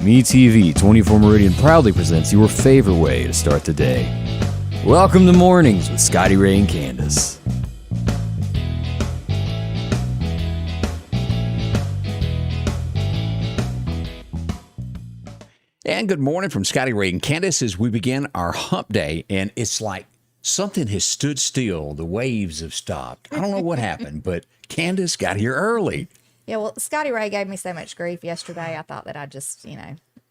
MeTV 24 Meridian proudly presents your favorite way to start the day. Welcome to Mornings with Scotty Ray and Candace. And good morning from Scotty Ray and Candace as we begin our hump day. And it's like something has stood still. The waves have stopped. I don't know what happened, but Candace got here early. Yeah, well, Scotty Ray gave me so much grief yesterday. I thought that I'd just,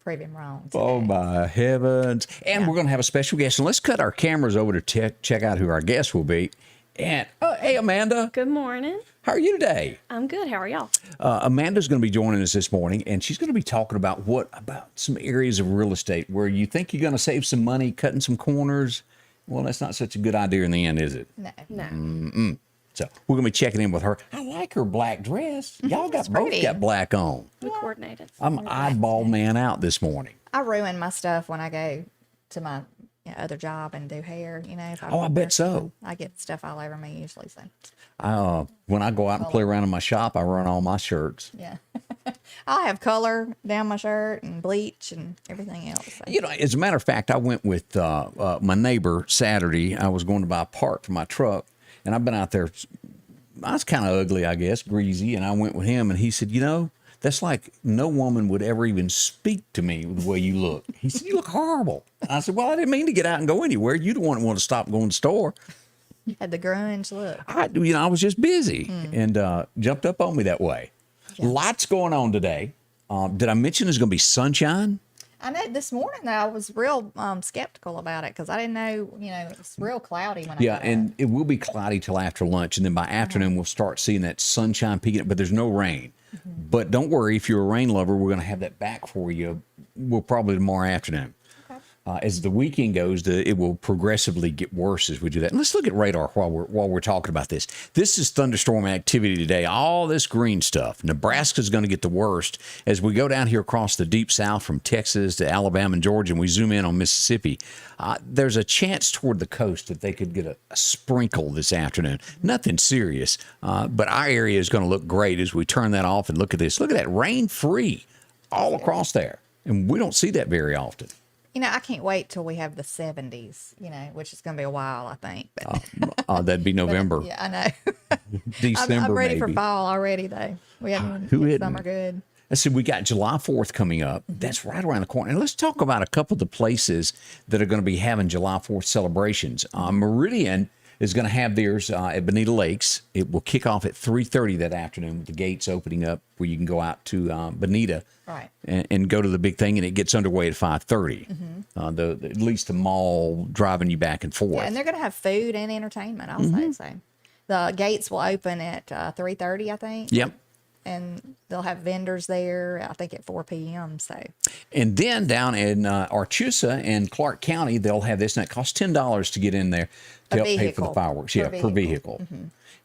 prove him wrong today. Oh, my heavens. And we're going to have a special guest. And let's cut our cameras over to check out who our guest will be. And, hey, Amanda. Good morning. How are you today? I'm good. How are y'all? Amanda's going to be joining us this morning, and she's going to be talking about some areas of real estate where you think you're going to save some money, cutting some corners. Well, that's not such a good idea in the end, is it? No. Mm-mm. So we're going to be checking in with her. I like her black dress. Y'all both got black on. We coordinated. I'm eyeball man out this morning. I ruin my stuff when I go to my other job and do hair, if I bet so. I get stuff all over me usually. So when I go out and play around in my shop, I run all my shirts. yeah. I'll have color down my shirt and bleach and everything else. So. As a matter of fact, I went with my neighbor Saturday. I was going to buy a part for my truck, and I've been out there. I was kind of ugly, I guess, greasy, and I went with him, and he said, that's like no woman would ever even speak to me the way you look. He said, you look horrible. And I said, well, I didn't mean to get out and go anywhere. You don't want to stop going to the store. You had the grunge look. I was just busy and jumped up on me that way. Yeah. Lots going on today. Did I mention there's going to be sunshine? I know this morning I was real skeptical about it because I didn't know, it's real cloudy when I got and it will be cloudy till after lunch. And then by afternoon, we'll start seeing that sunshine peeking, but there's no rain. But don't worry, if you're a rain lover, we're going to have that back for you. We'll probably tomorrow afternoon. As the weekend goes, it will progressively get worse as we do that. And let's look at radar while we're talking about this. This is thunderstorm activity today. All this green stuff. Nebraska's going to get the worst as we go down here across the deep south from Texas to Alabama and Georgia, and we zoom in on Mississippi. There's a chance toward the coast that they could get a sprinkle this afternoon. Nothing serious, but our area is going to look great as we turn that off and look at this. Look at that, rain-free all across there, and we don't see that very often. I can't wait till we have the 70s, which is going to be a while, I think. But, that'd be November. But, yeah, I know. December, I'm ready maybe. for fall already, though. We haven't summer good. I said we got July 4th coming up. That's right around the corner. And let's talk about a couple of the places that are going to be having July 4th celebrations. Meridian is going to have theirs at Bonita Lakes. It will kick off at 3:30 that afternoon with the gates opening up where you can go out to Bonita and go to the big thing, and it gets underway at 5:30. At least the mall driving you back and forth. Yeah, and they're going to have food and entertainment also. So the gates will open at 3:30, I think. Yep. And they'll have vendors there, I think, at 4 p.m. So. And then down in Archusa and Clark County, they'll have this, and it costs $10 to get in there to help pay for the fireworks. Per vehicle.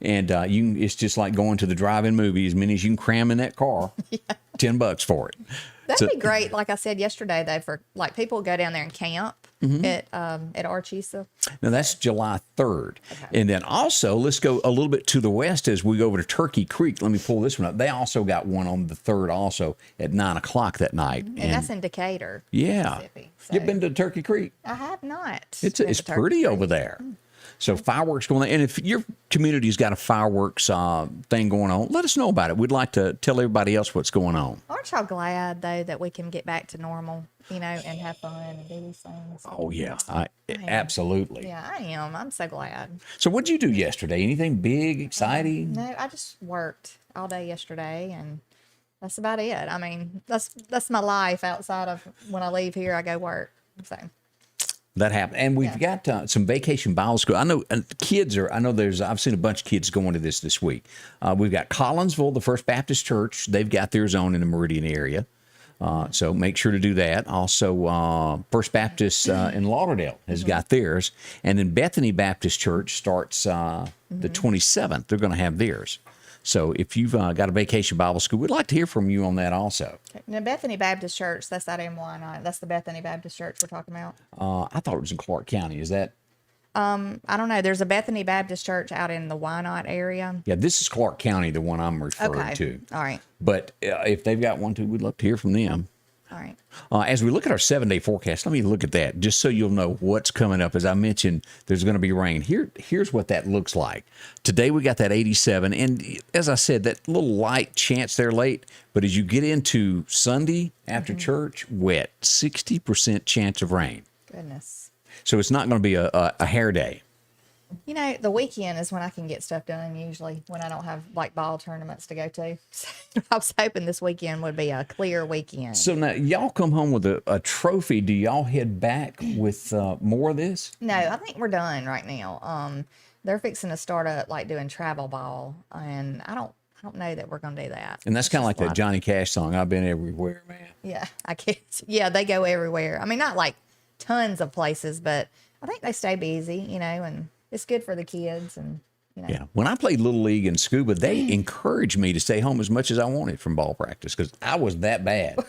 And it's just like going to the drive-in movie, as many as you can cram in that car. $10 for it. That'd be great. Like I said yesterday, though, for like people go down there and camp at Archusa. Now that's July 3rd. Okay. And then also let's go a little bit to the west as we go over to Turkey Creek. Let me pull this one up. They also got one on the 3rd also at 9:00 that night. And that's in Decatur, Mississippi. So. You've been to Turkey Creek? I have not. It's pretty over there. So fireworks going on. And if your community's got a fireworks thing going on, let us know about it. We'd like to tell everybody else what's going on. Aren't y'all glad, though, that we can get back to normal, and have fun and do these things? Oh, yeah. Absolutely. Yeah, I am. I'm so glad. So what did you do yesterday? Anything big, exciting? No, I just worked all day yesterday, and that's about it. I mean, that's my life outside of when I leave here, I go work. So. That happened. And we've got some vacation Bible school. I know I've seen a bunch of kids going to this week. We've got Collinsville, the First Baptist Church. They've got theirs on in the Meridian area. So make sure to do that. Also, First Baptist in Lauderdale has got theirs. And then Bethany Baptist Church starts the 27th. They're going to have theirs. So if you've got a vacation Bible school, we'd like to hear from you on that also. Now, Bethany Baptist Church, that's out in Wyandotte. That's the Bethany Baptist Church we're talking about. I thought it was in Clark County. Is that? I don't know. There's a Bethany Baptist Church out in the Wyandotte area. Yeah, this is Clark County, the one I'm referring to. All right. But if they've got one too, we'd love to hear from them. All right. As we look at our 7-day forecast, let me look at that just so you'll know what's coming up. As I mentioned, there's going to be rain. Here's what that looks like. Today we got that 87, and as I said, that little light chance there late. But as you get into Sunday after church, wet, 60% chance of rain. Goodness. So it's not going to be a hair day. You know, the weekend is when I can get stuff done, usually when I don't have like ball tournaments to go to. So I was hoping this weekend would be a clear weekend. So now y'all come home with a trophy. Do y'all head back with more of this? No, I think we're done right now. They're fixing to start up like doing travel ball, and I don't know that we're going to do that. And that's kind of like just that Johnny Cash song, I've been everywhere, man. Yeah, I guess. Yeah, they go everywhere. I mean, not like tons of places, but I think they stay busy, you know, and it's good for the kids. And, you know. Yeah. When I played Little League and Scuba, they encouraged me to stay home as much as I wanted from ball practice because I was that bad.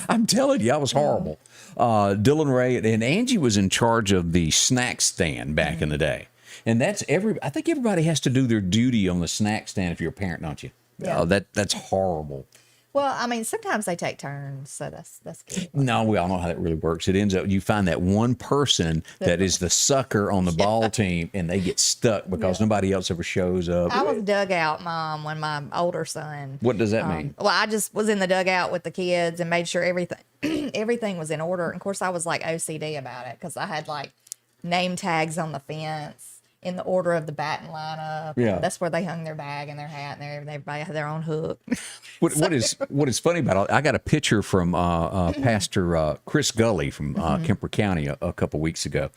I'm telling you, I was horrible. Dylan Ray and Angie was in charge of the snack stand back in the day. And I think everybody has to do their duty on the snack stand if you're a parent, don't you? Yeah. That's horrible. Well, I mean, sometimes they take turns, so that's good. No, we all know how that really works. It ends up you find that one person that is the sucker on the ball team, and they get stuck because nobody else ever shows up. I was dugout mom when my older son. What does that mean? Well, I just was in the dugout with the kids and made sure everything was in order. And of course, I was like OCD about it because I had like name tags on the fence in the order of the batting lineup. Yeah. That's where they hung their bag and their hat, and everybody had their own hook. What is funny about it, I got a picture from Pastor Chris Gully from Kemper County a couple weeks ago,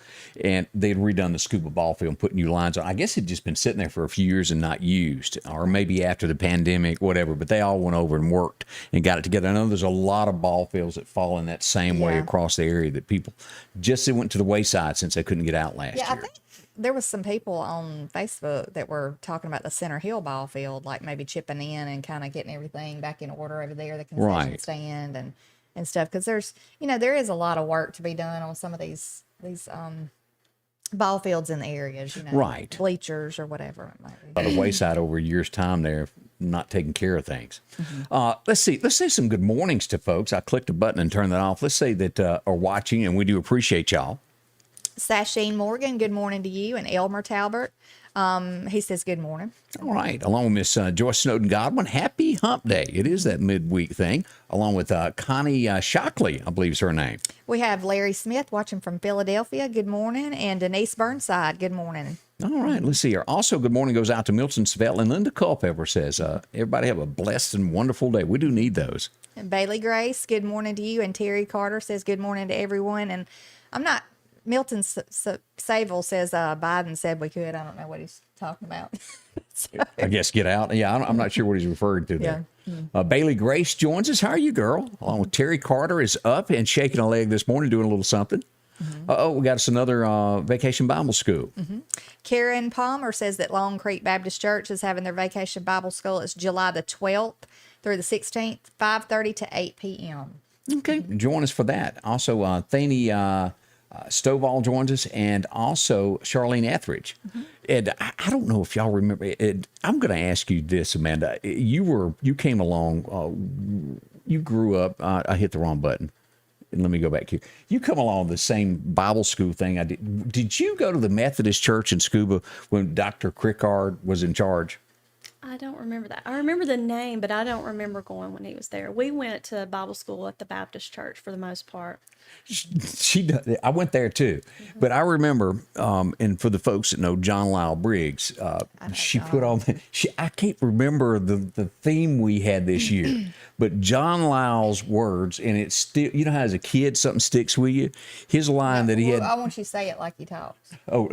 and they'd redone the scuba ball field and put new lines on. I guess it'd just been sitting there for a few years and not used, or maybe after the pandemic, whatever, but they all went over and worked and got it together. I know there's a lot of ball fields that fall in that same way across the area that people just went to the wayside since they couldn't get out last year. I think there was some people on Facebook that were talking about the Center Hill ball field, like maybe chipping in and kind of getting everything back in order over there, the concession stand and stuff. Because there is a lot of work to be done on some of these ball fields in the areas, Right. bleachers or whatever it might be. By the wayside over a year's time there, not taking care of things. Let's say some good mornings to folks. I clicked a button and turned that off. Let's say that are watching, and we do appreciate y'all. Sasheen Morgan, good morning to you. And Elmer Talbert, he says good morning. All right. Along with Miss Joyce Snowden Godwin, happy Hump Day. It is that midweek thing. Along with Connie Shockley, I believe is her name. We have Larry Smith watching from Philadelphia. Good morning. And Denise Burnside, good morning. All right. Let's see here. Also, good morning goes out to Milton Svell, and Linda Culpepper says, everybody have a blessed and wonderful day. We do need those. And Bailey Grace, good morning to you. And Terry Carter says good morning to everyone. And Milton Saville says Biden said we could. I don't know what he's talking about. I guess get out. Yeah, I'm not sure what he's referring to there. Bailey Grace joins us. How are you, girl? Along with Terry Carter is up and shaking a leg this morning, doing a little something. We got us another Vacation Bible School. Karen Palmer says that Long Creek Baptist Church is having their Vacation Bible School. It's July the 12th through the 16th, 5:30 to 8 p.m. Okay, join us for that. Also, Thanie Stovall joins us, and also Charlene Etheridge. And I don't know if y'all remember. I'm going to ask you this, Amanda. You came along. You grew up. I hit the wrong button. Let me go back here. You come along the same Bible school thing I did. Did you go to the Methodist Church in Scuba when Dr. Crickard was in charge? I don't remember that. I remember the name, but I don't remember going when he was there. We went to Bible school at the Baptist church for the most part. I went there too, but I remember, and for the folks that know John Lyle Briggs, she put on. I can't remember the theme we had this year, but John Lyle's words, and it's still, you know how as a kid something sticks with you. His line that he had. I want you to say it like he talks. Oh,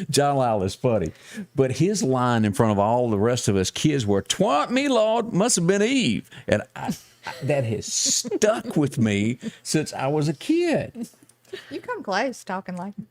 John Lyle is funny, but his line in front of all the rest of us kids were "Twant me, Lord, must have been Eve," and that has stuck with me since I was a kid. You come close talking like him.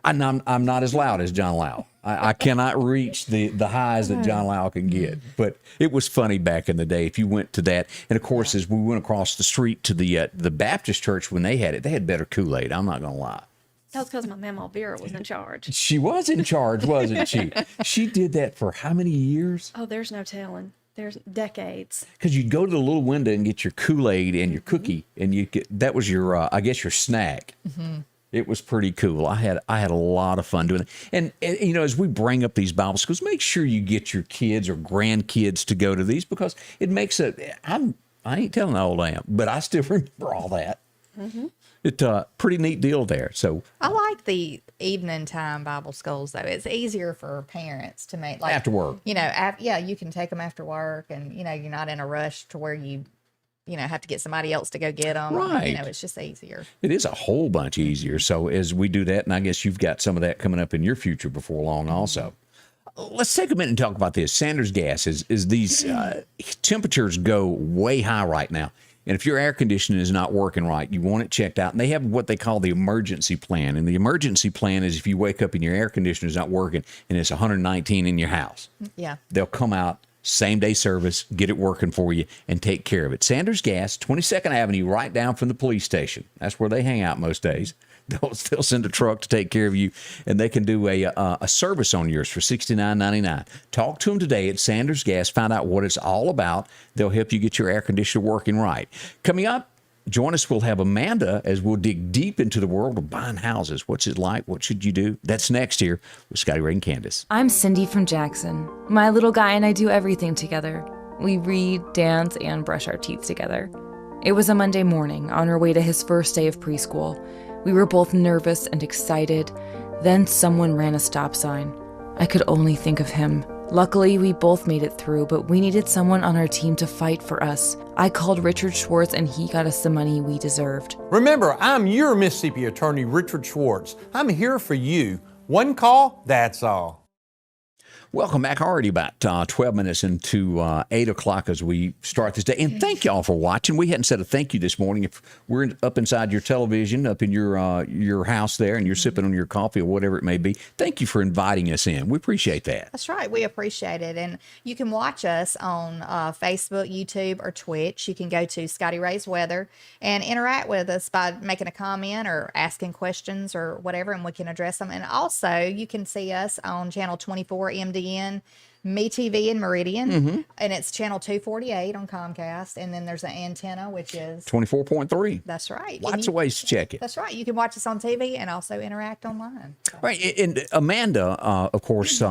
I'm not as loud as John Lyle. I cannot reach the highs that John Lyle can get. But it was funny back in the day if you went to that. And of course, as we went across the street to the Baptist church when they had better Kool-Aid. I'm not going to lie. That was because my Mama Vera was in charge. She was in charge, wasn't she? She did that for how many years? Oh, there's no telling. There's decades. Because you'd go to the little window and get your Kool-Aid and your cookie, and that was your, I guess, your snack. It was pretty cool. I had a lot of fun doing it. And you know, as we bring up these Bible schools, make sure you get your kids or grandkids to go to these, because it makes I ain't telling how old I am, but I still remember all that. It's a pretty neat deal there. So I like the evening time Bible schools, though. It's easier for parents to make, like, after work. You know, you can take them after work, and you know, you're not in a rush to where you have to get somebody else to go get them. Right. You know, it's just easier. It is a whole bunch easier. So as we do that, and I guess you've got some of that coming up in your future before long also. Let's take a minute and talk about this. Sanders Gas is these temperatures go way high right now. And if your air conditioning is not working right, you want it checked out. And they have what they call the emergency plan. And the emergency plan is if you wake up and your air conditioner is not working and it's 119 in your house. Yeah. They'll come out, same day service, get it working for you, and take care of it. Sanders Gas, 22nd Avenue, right down from the police station. That's where they hang out most days. They'll send a truck to take care of you, and they can do a service on yours for $69.99. Talk to them today at Sanders Gas. Find out what it's all about. They'll help you get your air conditioner working right. Coming up, join us. We'll have Amanda as we'll dig deep into the world of buying houses. What's it like? What should you do? That's next here with Scotty Ray and Candace. I'm Cindy from Jackson. My little guy and I do everything together. We read, dance, and brush our teeth together. It was a Monday morning on our way to his first day of preschool. We were both nervous and excited. Then someone ran a stop sign. I could only think of him. Luckily, we both made it through, but we needed someone on our team to fight for us. I called Richard Schwartz, and he got us the money we deserved. Remember, I'm your Mississippi attorney, Richard Schwartz. I'm here for you. One call, that's all. Welcome back. Already about 12 minutes into 8 o'clock as we start this day. And thank y'all for watching. We hadn't said a thank you this morning. If we're up inside your television, up in your house there, and you're sipping on your coffee or whatever it may be, thank you for inviting us in. We appreciate that. That's right. We appreciate it. And you can watch us on Facebook, YouTube, or Twitch. You can go to Scotty Ray's Weather and interact with us by making a comment or asking questions or whatever, and we can address them. And also, you can see us on Channel 24 MDN, MeTV in Meridian, and it's Channel 248 on Comcast. And then there's an antenna, which is 24.3. That's right. Lots of ways to check it. That's right. You can watch us on TV and also interact online. Right. And Amanda, of course,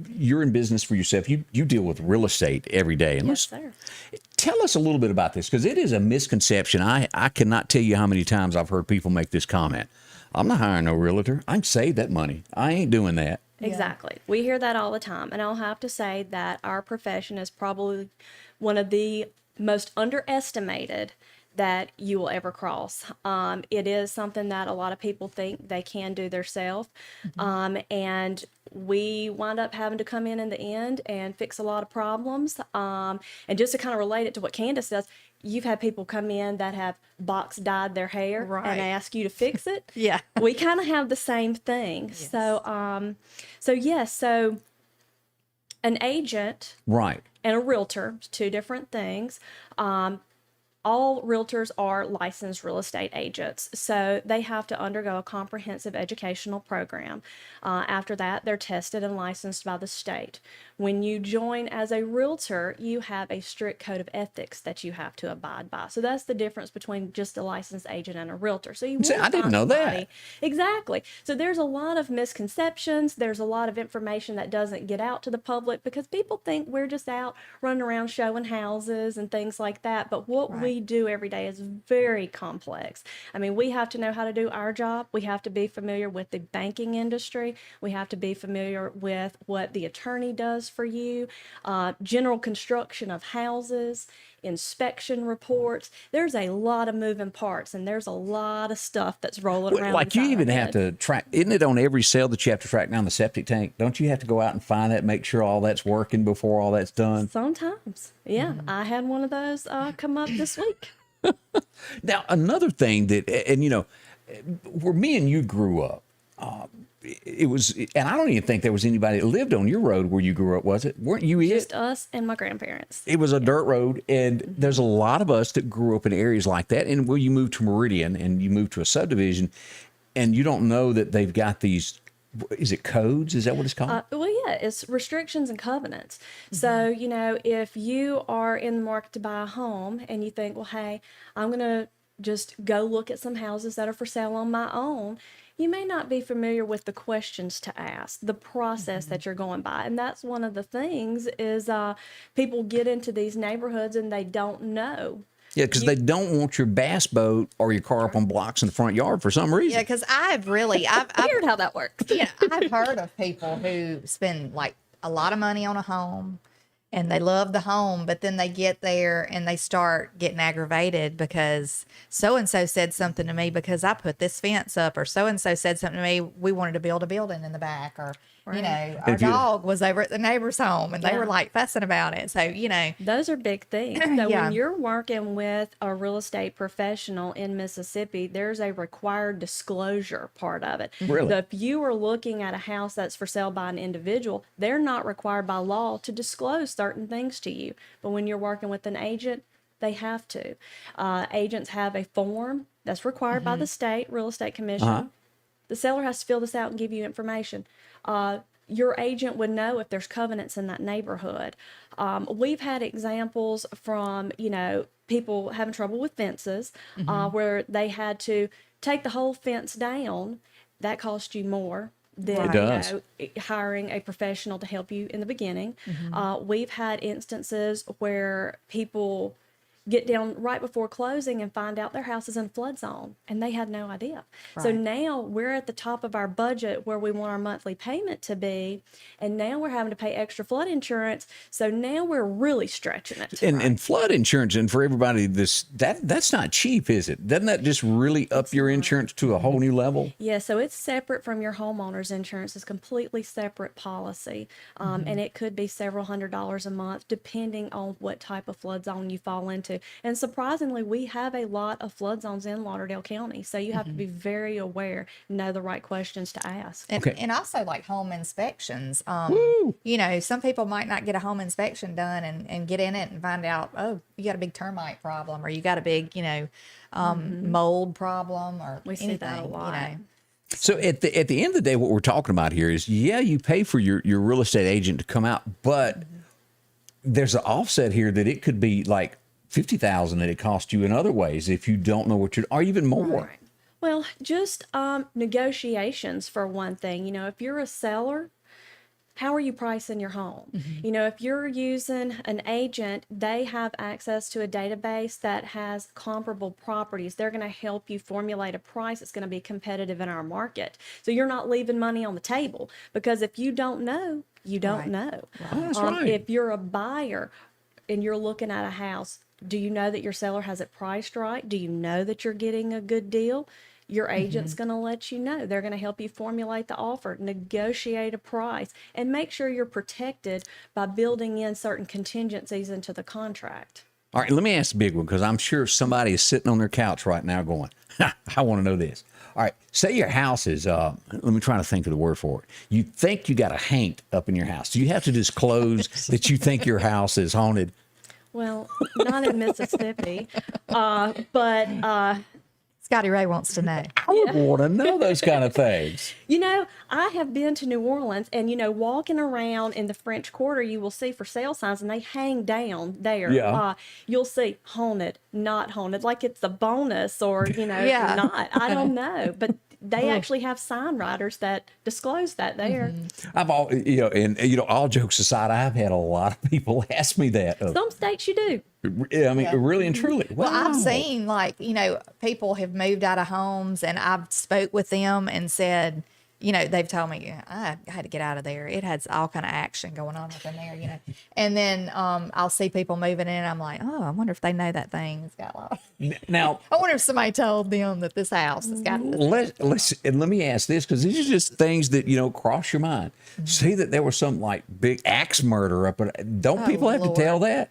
you're in business for yourself. You deal with real estate every day. And Yes, sir. tell us a little bit about this, because it is a misconception. I cannot tell you how many times I've heard people make this comment. I'm not hiring no realtor. I can save that money. I ain't doing that. Exactly. We hear that all the time. And I'll have to say that our profession is probably one of the most underestimated that you will ever cross. It is something that a lot of people think they can do themselves. And we wind up having to come in the end and fix a lot of problems. And just to kind of relate it to what Candace says, you've had people come in that have box dyed their hair and ask you to fix it. Yeah. We kind of have the same thing. Yes. So an agent Right. and a realtor, two different things. All realtors are licensed real estate agents, so they have to undergo a comprehensive educational program. After that, they're tested and licensed by the state. When you join as a realtor, you have a strict code of ethics that you have to abide by. So that's the difference between just a licensed agent and a realtor. So you See, want I didn't find know that. somebody- Exactly. So there's a lot of misconceptions. There's a lot of information that doesn't get out to the public because people think we're just out running around showing houses and things like that. But what we do every day is very complex. I mean, we have to know how to do our job. We have to be familiar with the banking industry. We have to be familiar with what the attorney does for you, general construction of houses, inspection reports. There's a lot of moving parts, and there's a lot of stuff that's rolling around. Like you inside even our have head. to track, isn't it on every sale that you have to track down the septic tank? Don't you have to go out and find that, make sure all that's working before all that's done? Sometimes, yeah. I had one of those come up this week. Now, another thing that, and you know, where me and you grew up, it was, and I don't even think there was anybody that lived on your road where you grew up, was it? Weren't you Just us and my grandparents. It was a dirt road, and there's a lot of us that grew up in areas like that. And when you move to Meridian and you move to a subdivision, and you don't know that they've got these is it codes? Is that what it's called? Well, yeah, it's restrictions and covenants. So, if you are in the market to buy a home and you think, well, hey, I'm going to just go look at some houses that are for sale on my own, you may not be familiar with the questions to ask, the process that you're going by. And that's one of the things is people get into these neighborhoods and they don't know. Yeah, because they don't want your bass boat or your car up on blocks in the front yard for some reason. Yeah, because I've weird how that works. Yeah, I've heard of people who spend like a lot of money on a home and they love the home, but then they get there and they start getting aggravated because so-and-so said something to me because I put this fence up, or so-and-so said something to me, we wanted to build a building in the back, or, our dog was over at the neighbor's home and they were like fussing about it. So, Those are big things. So Yeah. when you're working with a real estate professional in Mississippi, there's a required disclosure part of it. Really? So if you are looking at a house that's for sale by an individual, they're not required by law to disclose certain things to you. But when you're working with an agent, they have to. Agents have a form that's required by the state real estate commission. The seller has to fill this out and give you information. Your agent would know if there's covenants in that neighborhood. We've had examples from, people having trouble with fences, where they had to take the whole fence down. That cost you more than It does. hiring a professional to help you in the beginning. We've had instances where people get down right before closing and find out their house is in a flood zone and they had no idea. So now we're at the top of our budget where we want our monthly payment to be, and now we're having to pay extra flood insurance. So now we're really stretching it. And flood insurance, and for everybody, that's not cheap, is it? Doesn't that just really up your insurance to a whole new level? Yeah, so it's separate from your homeowner's insurance. It's a completely separate policy, and it could be several $100s a month depending on what type of flood zone you fall into. And surprisingly, we have a lot of flood zones in Lauderdale County, so you have to be very aware, know the right questions to ask. And also like home inspections. Some people might not get a home inspection done and get in it and find out, oh, you got a big termite problem, or you got a big, mold problem, or We see anything, that a lot. So at the end of the day, what we're talking about here is, you pay for your real estate agent to come out, but there's an offset here that it could be like $50,000 that it cost you in other ways if you don't know what or even more. Well, just negotiations for one thing. If you're a seller, how are you pricing your home? If you're using an agent, they have access to a database that has comparable properties. They're going to help you formulate a price that's going to be competitive in our market. So you're not leaving money on the table, because if you don't know, you don't know. Oh, that's right. If you're a buyer and you're looking at a house, do you know that your seller has it priced right? Do you know that you're getting a good deal? Your agent's going to let you know. They're going to help you formulate the offer, negotiate a price, and make sure you're protected by building in certain contingencies into the contract. All right, let me ask the big one, because I'm sure somebody is sitting on their couch right now going, I want to know this. All right, say your house is, let me try to think of the word for it. You think you got a haint up in your house. Do you have to disclose that you think your house is haunted? Well, not in Mississippi, but Scotty Ray wants to know. I would want to know those kind of things. I have been to New Orleans, and walking around in the French Quarter, you will see for sale signs, and they hang down there. Yeah. You'll see haunted, not haunted, like it's a bonus, or Yeah. not. I don't know, but they actually have sign writers that disclose that there. I've all, all jokes aside, I've had a lot of people ask me that. Some states you do. I mean, really and truly. Wow. Well, I've seen people have moved out of homes, and I've spoke with them and said, they've told me I had to get out of there. It had all kind of action going on up in there, And then I'll see people moving in. And I'm like, oh, I wonder if they know that thing has got like. Now, I wonder if somebody told them that this house has got. let me ask this, because these are just things that cross your mind. See that there was some like big axe murder up, don't people have Lord. to tell that?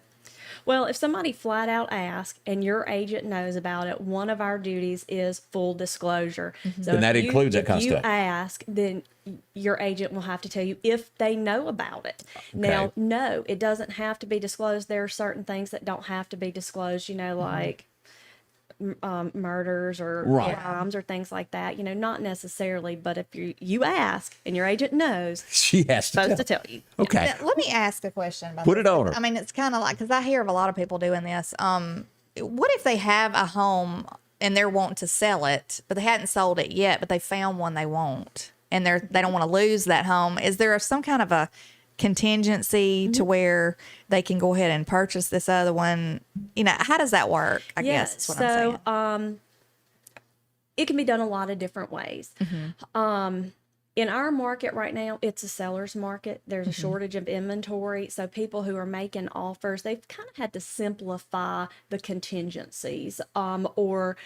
Well, if somebody flat out asks and your agent knows about it, one of our duties is full disclosure. So And that includes that kind of stuff. If you ask, then your agent will have to tell you if they know about it. Now, no, it doesn't have to be disclosed. There are certain things that don't have to be disclosed, like murders or Right. crimes or things like that. Not necessarily, but if you ask and your agent knows, She has to supposed to tell you. Okay. Now, let me ask a question about Put this. it on her. I mean, it's kind of like, because I hear of a lot of people doing this. What if they have a home and they're wanting to sell it, but they hadn't sold it yet, but they found one they want, and they don't want to lose that home? Is there some kind of a contingency to where they can go ahead and purchase this other one? How does that work? I guess is what I'm saying. It can be done a lot of different ways. In our market right now, it's a seller's market. There's a shortage of inventory. So people who are making offers, they've kind of had to simplify the contingencies, or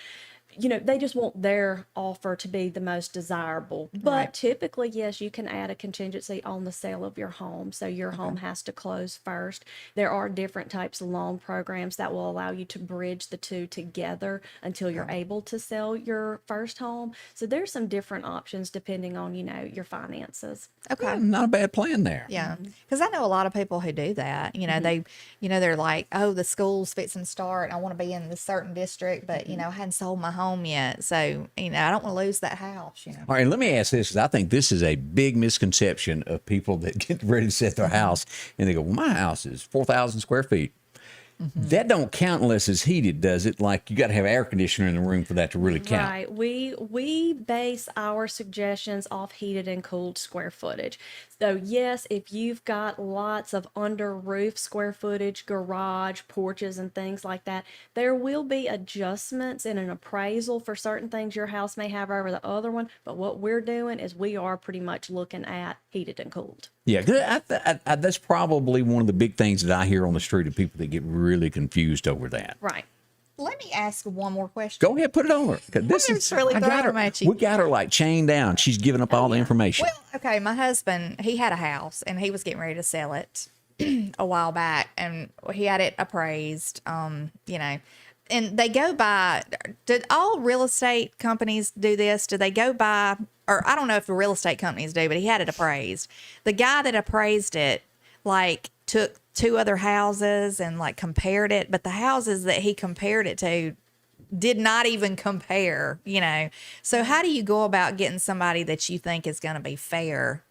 they just want their offer to be the most desirable. But Right. typically, yes, you can add a contingency on the sale of your home. So your home has to close first. There are different types of loan programs that will allow you to bridge the two together until you're able to sell your first home. So there's some different options depending on, your finances. Okay. Not a bad plan there. Yeah, because I know a lot of people who do that. They're like, oh, the school's fixing to start. I want to be in this certain district, but I hadn't sold my home yet, so I don't want to lose that house. All right, let me ask this, because I think this is a big misconception of people that get ready to set their house, and they go, well, my house is 4,000 square feet. That don't count unless it's heated, does it? Like, you got to have air conditioner in the room for that to really count. Right. We base our suggestions off heated and cooled square footage. So yes, if you've got lots of under roof square footage, garage, porches, and things like that, there will be adjustments in an appraisal for certain things your house may have over the other one. But what we're doing is we are pretty much looking at heated and cooled. Yeah, 'cause that's probably one of the big things that I hear on the street of people that get really confused over that. Right. Let me ask one more question. Go ahead, put it on her. 'Cause This It's really I got throwing her. them at you. We got her like chained down. She's giving up all the information. Well, okay, my husband, he had a house and he was getting ready to sell it a while back, and he had it appraised, and they go by, did all real estate companies do this? Do they go by, or I don't know if the real estate companies do, but he had it appraised. The guy that appraised it, took two other houses and compared it, but the houses that he compared it to did not even compare, So how do you go about getting somebody that you think is going to be fair,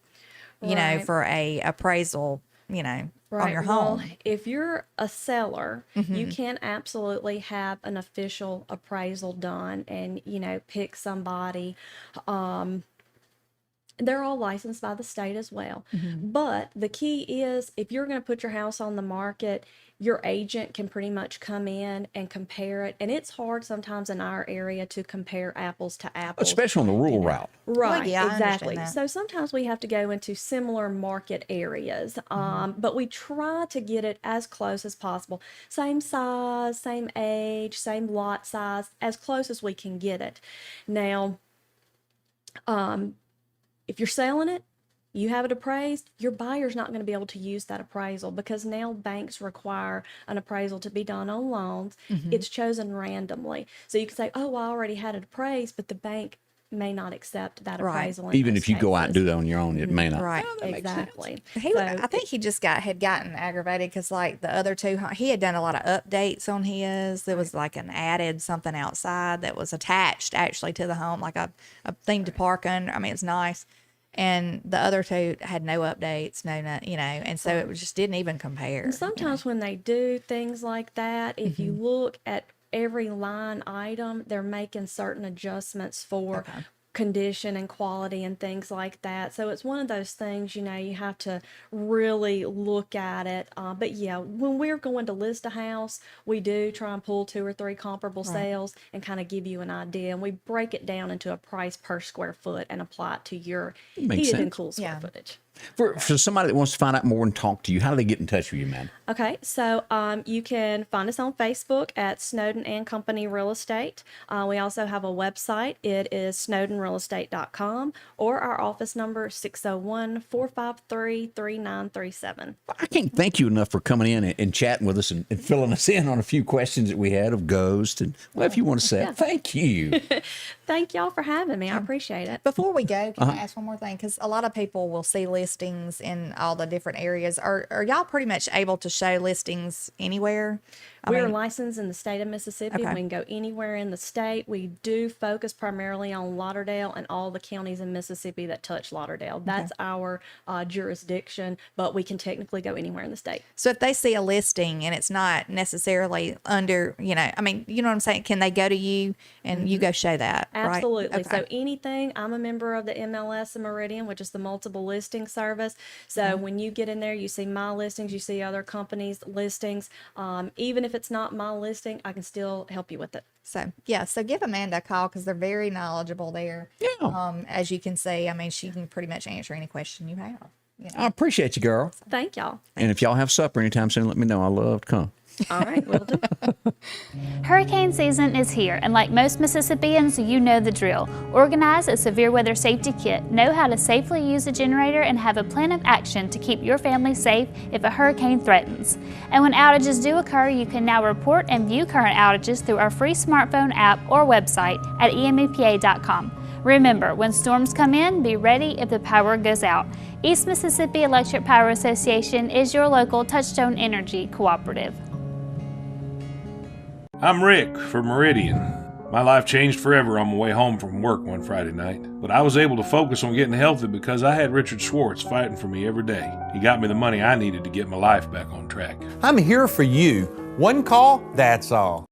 Right. for a appraisal, on Right. your Well, home? if you're a seller, you can absolutely have an official appraisal done and, pick somebody. They're all licensed by the state as well. But the key is, if you're going to put your house on the market, your agent can pretty much come in and compare it. And it's hard sometimes in our area to compare apples to apples. Especially on the rural route. Right, yeah, I understand exactly. that. So sometimes we have to go into similar market areas, but we try to get it as close as possible. Same size, same age, same lot size, as close as we can get it. Now, if you're selling it, you have it appraised, your buyer's not going to be able to use that appraisal because now banks require an appraisal to be done on loans. It's chosen randomly. So you can say, oh, I already had it appraised, but the bank may not accept that Right. appraisal. in Even those if you go out and cases. do that on your own, it may not. Right. Exactly. I think he just had gotten aggravated because the other two, he had done a lot of updates on his. There was an added something outside that was attached actually to the home, like a thing to park under. I mean, it's nice. And the other two had no updates, and so it just didn't even compare. And sometimes when they do things like that, if you look at every line item, they're making certain adjustments for condition and quality and things like that. So it's one of those things, you have to really look at it. But yeah, when we're going to list a house, we do try and pull 2 or 3 comparable sales and kind of give you an idea. And we break it down into a price per square foot and apply it to your Makes heated and sense. cool square Yeah. footage. For somebody that wants to find out more and talk to you, how do they get in touch with you, man? Okay, so you can find us on Facebook at Snowden and Company Real Estate. We also have a website. It is snowdenrealestate.com, or our office number 601-453-3937. I can't thank you enough for coming in and chatting with us and filling us in on a few questions that we had of Ghost and whatever you want to say. Thank you. Thank y'all for having me. I appreciate it. Before we go, can I ask one more thing? Because a lot of people will see listings in all the different areas. Are y'all pretty much able to show listings anywhere? We're licensed in the state of Mississippi. Okay. We can go anywhere in the state. We do focus primarily on Lauderdale and all the counties in Mississippi that touch Lauderdale. That's our jurisdiction, but we can technically go anywhere in the state. So if they see a listing and it's not necessarily under, you know what I'm saying? Can they go to you and you go show that? Right? Absolutely. Okay. So anything, I'm a member of the MLS and Meridian, which is the multiple listing service. So when you get in there, you see my listings, you see other companies' listings. Even if it's not my listing, I can still help you with it. So give Amanda a call because they're very knowledgeable there. Yeah. As you can see, I mean, she can pretty much answer any question you have. You know? I appreciate you, girl. Thank y'all. And if y'all have supper anytime soon, let me know. I love to come. All right, will do. Hurricane season is here, and like most Mississippians, you know the drill. Organize a severe weather safety kit, know how to safely use a generator, and have a plan of action to keep your family safe if a hurricane threatens. And when outages do occur, you can now report and view current outages through our free smartphone app or website at emepa.com. Remember, when storms come in, be ready if the power goes out. East Mississippi Electric Power Association is your local Touchstone Energy cooperative. I'm Rick from Meridian. My life changed forever on my way home from work one Friday night, but I was able to focus on getting healthy because I had Richard Schwartz fighting for me every day. He got me the money I needed to get my life back on track. I'm here for you. One call, that's all.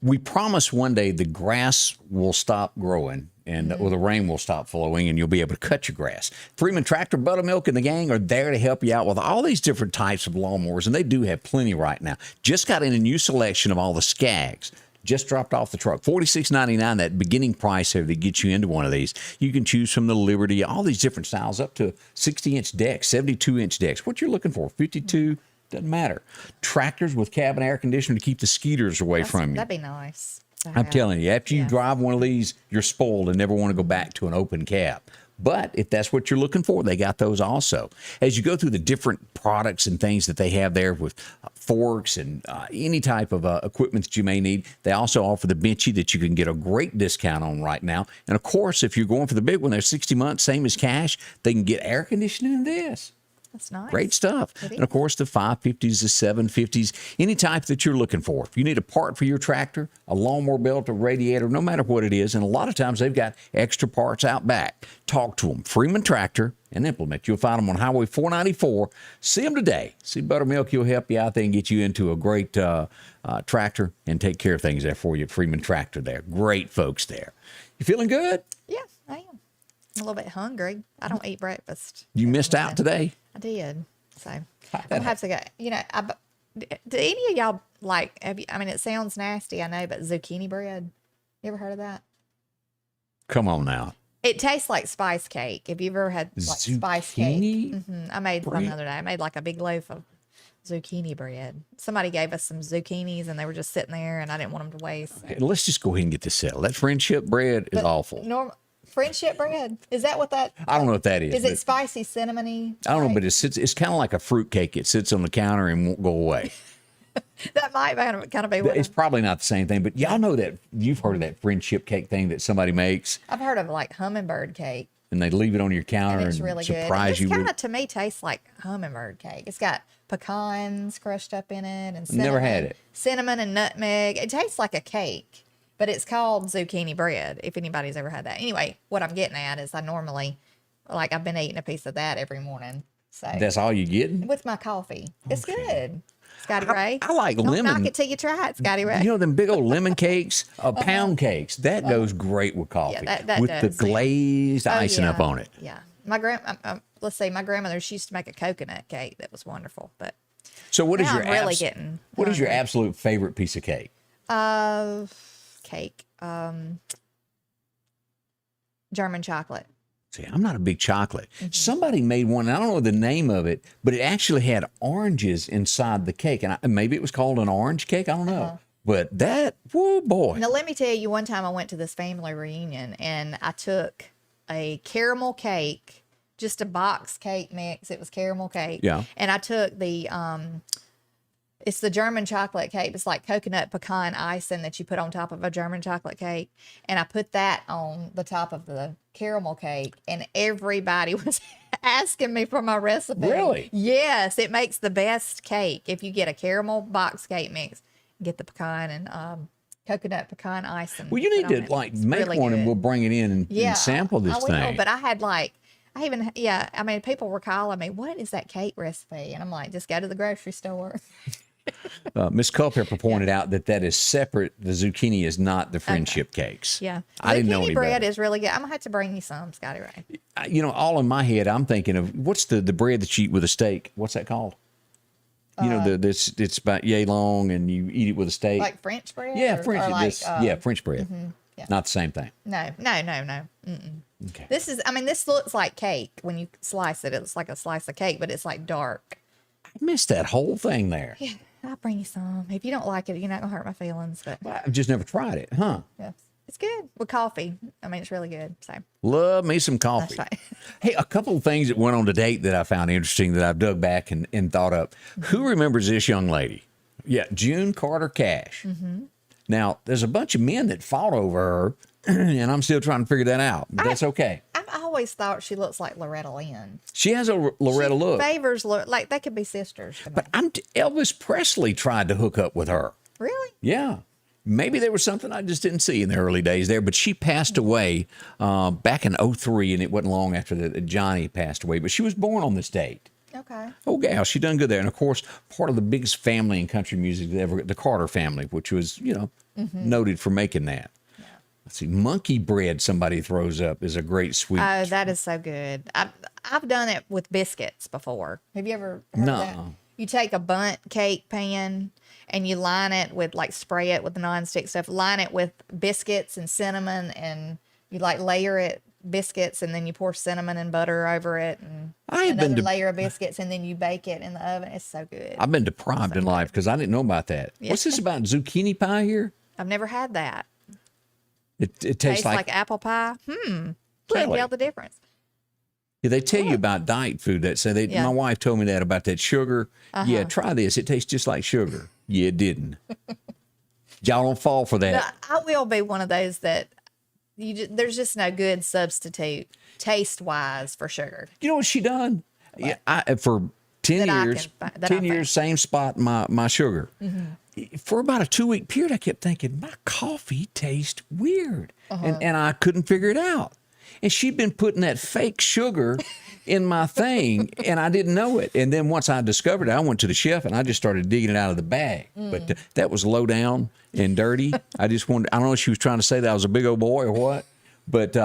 We promise one day the grass will stop growing and or the rain will stop flowing and you'll be able to cut your grass. Freeman Tractor, Buttermilk, and the gang are there to help you out with all these different types of lawnmowers, and they do have plenty right now. Just got in a new selection of all the Skags. Just dropped off the truck. $46.99, that beginning price there that gets you into one of these. You can choose from the Liberty, all these different styles, up to 60-inch decks, 72-inch decks. What you're looking for, 52, doesn't matter. Tractors with cabin air conditioning to keep the skeeters away from you. That'd be nice. I'm telling you, after you drive one of these, you're spoiled and never want to go back to an open cab. But if that's what you're looking for, they got those also. As you go through the different products and things that they have there with forks and any type of equipment that you may need, they also offer the Benchy that you can get a great discount on right now. And of course, if you're going for the big one, they're 60 months, same as cash. They can get air conditioning in this. That's nice. Great stuff. And of course, the 550s, the 750s, any type that you're looking for. If you need a part for your tractor, a lawnmower belt, a radiator, no matter what it is, and a lot of times they've got extra parts out back. Talk to them. Freeman Tractor and Implement. You'll find them on Highway 494. See them today. See Buttermilk. He'll help you out there and get you into a great tractor and take care of things there for you at Freeman Tractor there. Great folks there. You feeling good? Yeah, I am. I'm a little bit hungry. I don't eat breakfast. You missed out today? I did. So I'll have to go. You know, do any of y'all like, I mean, it sounds nasty, I know, but zucchini bread? You ever heard of that? Come on now. It tastes like spice cake. Have you ever had like spice cake? Zucchini I made bread? one the other day. I made like a big loaf of zucchini bread. Somebody gave us some zucchinis and they were just sitting there and I didn't want them to waste. Hey, let's just go ahead and get this settled. That friendship bread is awful. Friendship bread? Is that what that? I don't know what that is. Is it spicy, cinnamony? I don't know, but it's kind of like a fruit cake. It sits on the counter and won't go away. That might kind of be what It's probably not the same thing, but y'all know that you've heard of that friendship cake thing that somebody makes, I've heard of like hummingbird cake. and they leave it on your counter And and, it's really good. surprise you It's kind with. of, to me, tastes like hummingbird cake. It's got pecans crushed up in it and cinnamon. Never had it. Cinnamon and nutmeg. It tastes like a cake, but it's called zucchini bread, if anybody's ever had that. Anyway, what I'm getting at is I've been eating a piece of that every morning. So That's all you getting? with my coffee. It's good. Scotty Ray. I like Don't lemon. knock it till you try it, Scotty Ray. You know them big old lemon cakes, pound cakes. That goes great with coffee, that with does. the glazed icing up on it. Yeah. My grandmother, she used to make a coconut cake that was wonderful. But So what is now your I'm really getting what is your hungry. absolute favorite piece of cake? Cake. German chocolate. See, I'm not a big chocolate. Somebody made one, and I don't know the name of it, but it actually had oranges inside the cake. And maybe it was called an orange cake. I don't know. But that, whoa, boy. Now, let me tell you, one time I went to this family reunion and I took a caramel cake, just a box cake mix. It was caramel cake. Yeah. And I took it's the German chocolate cake. It's like coconut pecan icing that you put on top of a German chocolate cake. And I put that on the top of the caramel cake. And everybody was asking me for my recipe. Really? Yes. It makes the best cake if you get a caramel box cake mix. get the pecan and coconut pecan ice. And Well, you need to like make really one, and good. we'll bring it in and sample this I will, thing. but I had I mean, people were calling me, what is that cake recipe? And I'm like, just go to the grocery store. Miss Culpepper pointed out that is separate. The zucchini is not the friendship cakes. Yeah. I didn't know Zucchini any bread better. is really good. I'm going to have to bring you some, Scotty Ray. You know, all in my head, I'm thinking of what's the bread that you eat with a steak? What's that called? You know, it's about yay long, and you eat it with a steak. Like French bread? Yeah, French. Or like, French bread. yeah. Not the same thing. No. Mm-mm. Okay. This looks like cake when you slice it. It looks like a slice of cake, but it's like dark. I missed that whole thing there. Yeah, I'll bring you some. If you don't like it, you're not going to hurt my feelings. But I've just never tried it, huh? yeah, it's good with coffee. I mean, it's really good. So Love me some coffee. that's right. Hey, a couple of things that went on today that I found interesting that I've dug back and thought up. Who remembers this young lady? Yeah, June Carter Cash. Now, there's a bunch of men that fought over her, and I'm still trying to figure that out. But that's okay. I've always thought she looks like Loretta Lynn. She has a Loretta look. Favors like they could be sisters. To me. But Elvis Presley tried to hook up with her. Really? Yeah. Maybe there was something I just didn't see in the early days there, but she passed away back in 2003, and it wasn't long after that Johnny passed away. But she was born on this date. Okay. Oh, gal, she done good there. And, of course, part of the biggest family in country music ever, the Carter family, which was, noted for making that. Yeah. Let's see, monkey bread somebody throws up is a great sweet. Oh, that is so good. I've done it with biscuits before. Have you ever heard No. of that? You take a bundt cake pan and you line it with, like, spray it with the nonstick stuff. Line it with biscuits and cinnamon, and you, like, layer it biscuits, and then you pour cinnamon and butter over it, and I have another been layer of biscuits, and then you bake it in the oven. It's so good. I've been deprived in life because I didn't know about that. Yeah. What's this about zucchini pie here? I've never had that. It tastes Tastes like like apple pie. Can't Really? tell the difference. Yeah, they tell you about diet food that say Yeah. my wife told me that about that sugar. Yeah, try this. It tastes just like sugar. Yeah, it didn't. Y'all don't fall for that. Now, I will be one of those that there's just no good substitute taste wise for sugar. You know what she done? Yeah, for 10 That I years, can fi- that 10 I years, same spot, my sugar. For about a 2-week period, I kept thinking, my coffee tastes weird. And I couldn't figure it out. And she'd been putting that fake sugar in my thing, and I didn't know it. And then once I discovered it, I went to the chef, and I just started digging it out of the bag. But that was low down and dirty. I don't know if she was trying to say that I was a big old boy or what. But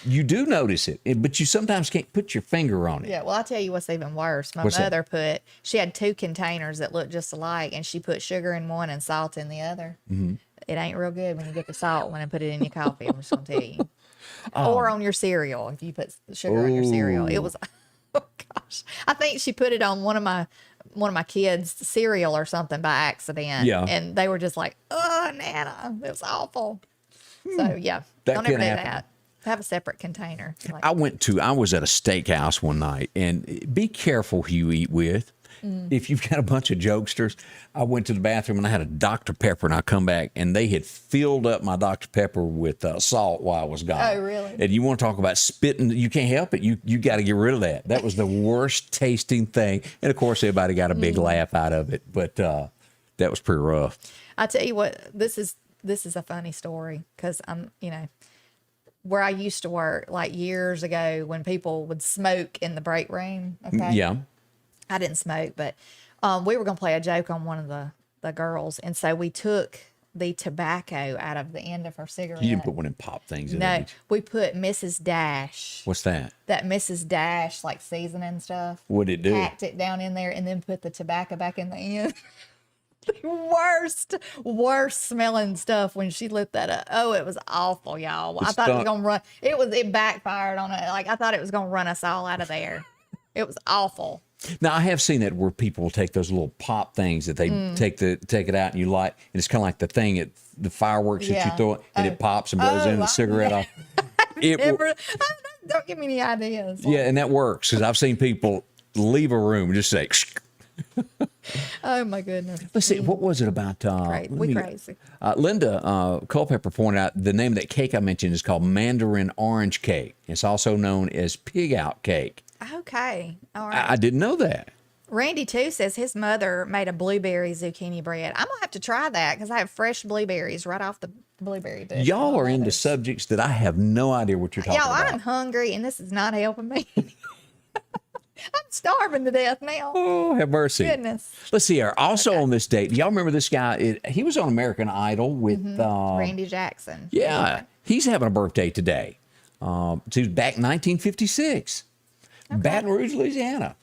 you do notice it, but you sometimes can't put your finger on it. Yeah, well, I'll tell you what's even worse. My What's that? mother she had 2 containers that looked just alike, and she put sugar in one and salt in the other. It ain't real good when you get the salt one and put it in your coffee. I'm just going to tell you. Or on your cereal, if you put sugar on your cereal. It was, oh gosh. I think she put it on one of my kids' cereal or something by accident. Yeah. And they were just like, oh, Nana, it was awful. So, yeah, That don't ever can do happen. that. Have a separate container. Like, I was at a steakhouse one night, and be careful who you eat with. If you've got a bunch of jokesters, I went to the bathroom and I had a Dr. Pepper, and I come back and they had filled up my Dr. Pepper with salt while I was gone. Oh, really? And you want to talk about spitting? You can't help it. You got to get rid of that. That was the worst tasting thing. And of course, everybody got a big laugh out of it, but that was pretty rough. I tell you what, this is a funny story because I'm, where I used to work like years ago when people would smoke in the break room. Okay. Yeah. I didn't smoke, but we were going to play a joke on one of the girls. And so we took the tobacco out of the end of her cigarette. You didn't put one in pop things in No, there, did you? we put Mrs. Dash. What's that? That Mrs. Dash, like seasoning stuff. What'd it do? Packed it down in there and then put the tobacco back in the end. The worst smelling stuff when she lit that up. Oh, it was awful, y'all. I thought it was gonna run. It backfired on it. Like I thought it was gonna run us all out of there. It was awful. Now I have seen that where people will take those little pop things that they take it out and you light, and it's kind of like the thing the fireworks that you Yeah. throw it and it pops and blows in the cigarette off. Don't give me any ideas. Yeah, and that works because I've seen people leave a room and just say. Oh my goodness. Let's see, what was it about? Crazy. Linda Culpepper pointed out the name of that cake I mentioned is called Mandarin Orange Cake. It's also known as Pig Out Cake. Okay. All right. I didn't know that. Randy too says his mother made a blueberry zucchini bread. I'm gonna have to try that because I have fresh blueberries right off the blueberry bush. Y'all are into subjects that I have no idea what you're talking about. I'm hungry and this is not helping me. I'm starving to death now. Oh, have mercy. Goodness. Let's see here. Also on this date, y'all remember this guy? He was on American Idol with Randay Jackson. Yeah, he's having a birthday today. So he was back in 1956, Baton Rouge, Louisiana.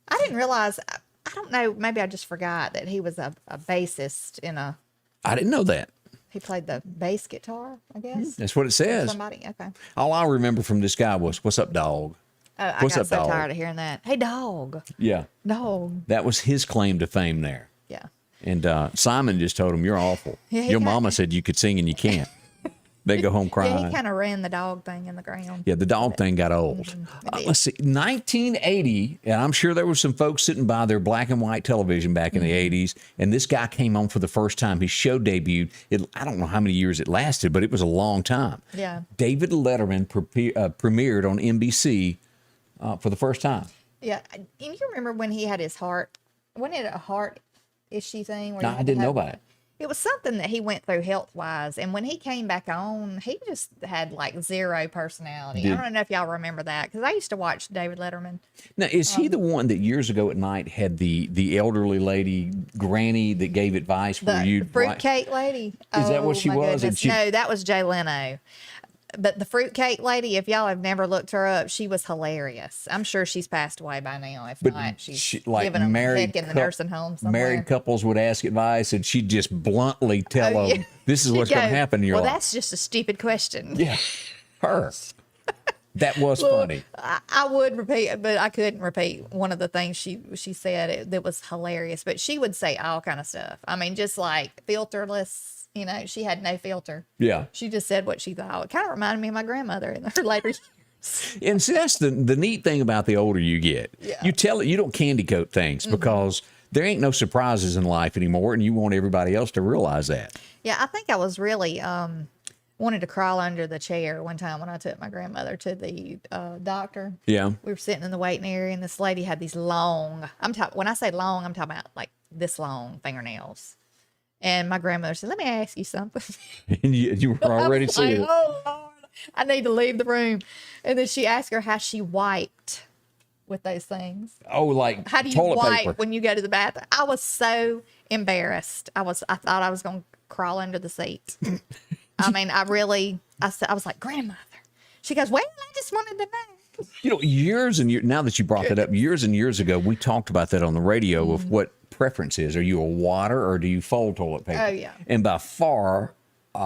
I didn't realize. I don't know. Maybe I just forgot that he was a bassist in a. I didn't know that. He played the bass guitar, I guess. That's what it says. Somebody. Okay. All I remember from this guy was, "What's up, dog?" I What's got up, so dog? tired of hearing that. Hey, dog. Yeah, Dog. that was his claim to fame there. Yeah. And Simon just told him, "You're awful. Yeah, he Your got- mama said you could sing and you can't." They go home crying. Yeah, he kind of ran the dog thing in the ground. Yeah, the dog thing got old. Let's see, 1980, and I'm sure there were some folks sitting by their black and white television back in the 80s, and this guy came on for the first time. His show debuted. I don't know how many years it lasted, but it was a long time. Yeah. David Letterman premiered on NBC for the first time. Yeah. And you remember when he had his heart, wasn't it a heart issue thing? Where No, he I had to didn't know have- about it. It was something that he went through health wise. And when he came back on, he just had like zero personality. I don't know if y'all remember that because I used to watch David Letterman. Now, is he the one that years ago at night had the elderly lady, Granny, that gave advice where The you fruitcake lady. Is that what she my was? And goodness. she- No, that was Jay Leno. But the fruitcake lady, if y'all have never looked her up, she was hilarious. I'm sure she's passed away by now. If not, she's giving them a heck in the nursing home somewhere. married couples would ask advice, and she'd just bluntly tell Oh, them, yeah. "This is what's She'd going to go, happen in your well, life." that's just a stupid question. Yeah, her. That was funny. I would repeat, but I couldn't repeat one of the things she said that was hilarious. But she would say all kind of stuff. I mean, just like filterless. You know, she had no filter. Yeah. She just said what she thought. It kind of reminded me of my grandmother in her later years. And see, that's the neat thing about the older you get. Yeah. You tell it, you don't candy coat things because there ain't no surprises in life anymore, and you want everybody else to realize that. Yeah, I think I was really wanted to crawl under the chair one time when I took my grandmother to the doctor. Yeah. We were sitting in the waiting area, and this lady had these long. When I say long, I'm talking about like this long fingernails. And my grandmother said, "Let me ask you something." And you were already I was seeing like, it. "Oh Lord, I need to leave the room." And then she asked her how she wiped with those things. Oh, like How do you toilet wipe paper. when you go to the bathroom? I was so embarrassed. I thought I was going to crawl under the seat. I mean, I was like, "Grandmother." She goes, "Well, I just wanted to know." You know, years and years, now that you brought that up, years and years ago, we talked about that on the radio of what preference is. Are you a water or do you fold toilet paper? Oh, yeah. And by far,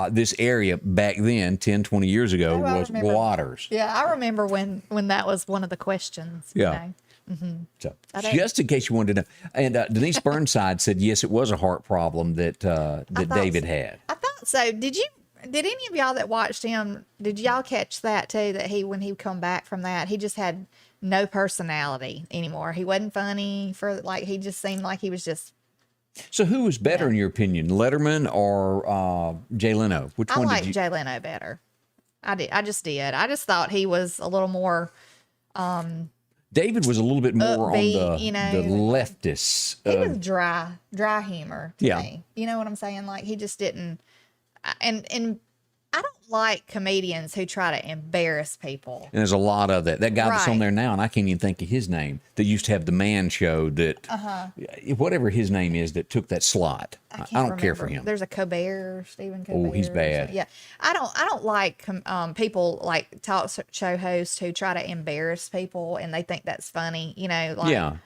this area back then, 10, 20 years ago, Oh, I was remember. waters. Yeah, I remember when that was one of the questions. Yeah. You know? So, I don't- just in case you wanted to know. And Denise Burnside said, yes, it was a heart problem that thought David so. had. I thought so. Did any of y'all that watched him, did y'all catch that too? That when he come back from that, he just had no personality anymore. He wasn't funny he just seemed like he was just. So who was better in your opinion, Letterman or Jay Leno? Which I one like did you? Jay Leno better. I did. I just did. I just thought he was a little more. David was a little bit more Upbeat, on you know. the leftists. He was dry humor to Yeah. me. You know what I'm saying? Like he just didn't. And I don't like comedians who try to embarrass people. And there's a lot of that. That guy that's on Right. there now, and I can't even think of his name, that used to have the man show that, whatever his name is, that took that slot. I can't don't care for remember. him. There's a Colbert, Stephen Colbert. Oh, he's or bad. something. Yeah, I don't like people like talk show hosts who try to embarrass people and they think that's funny. You know, like Yeah.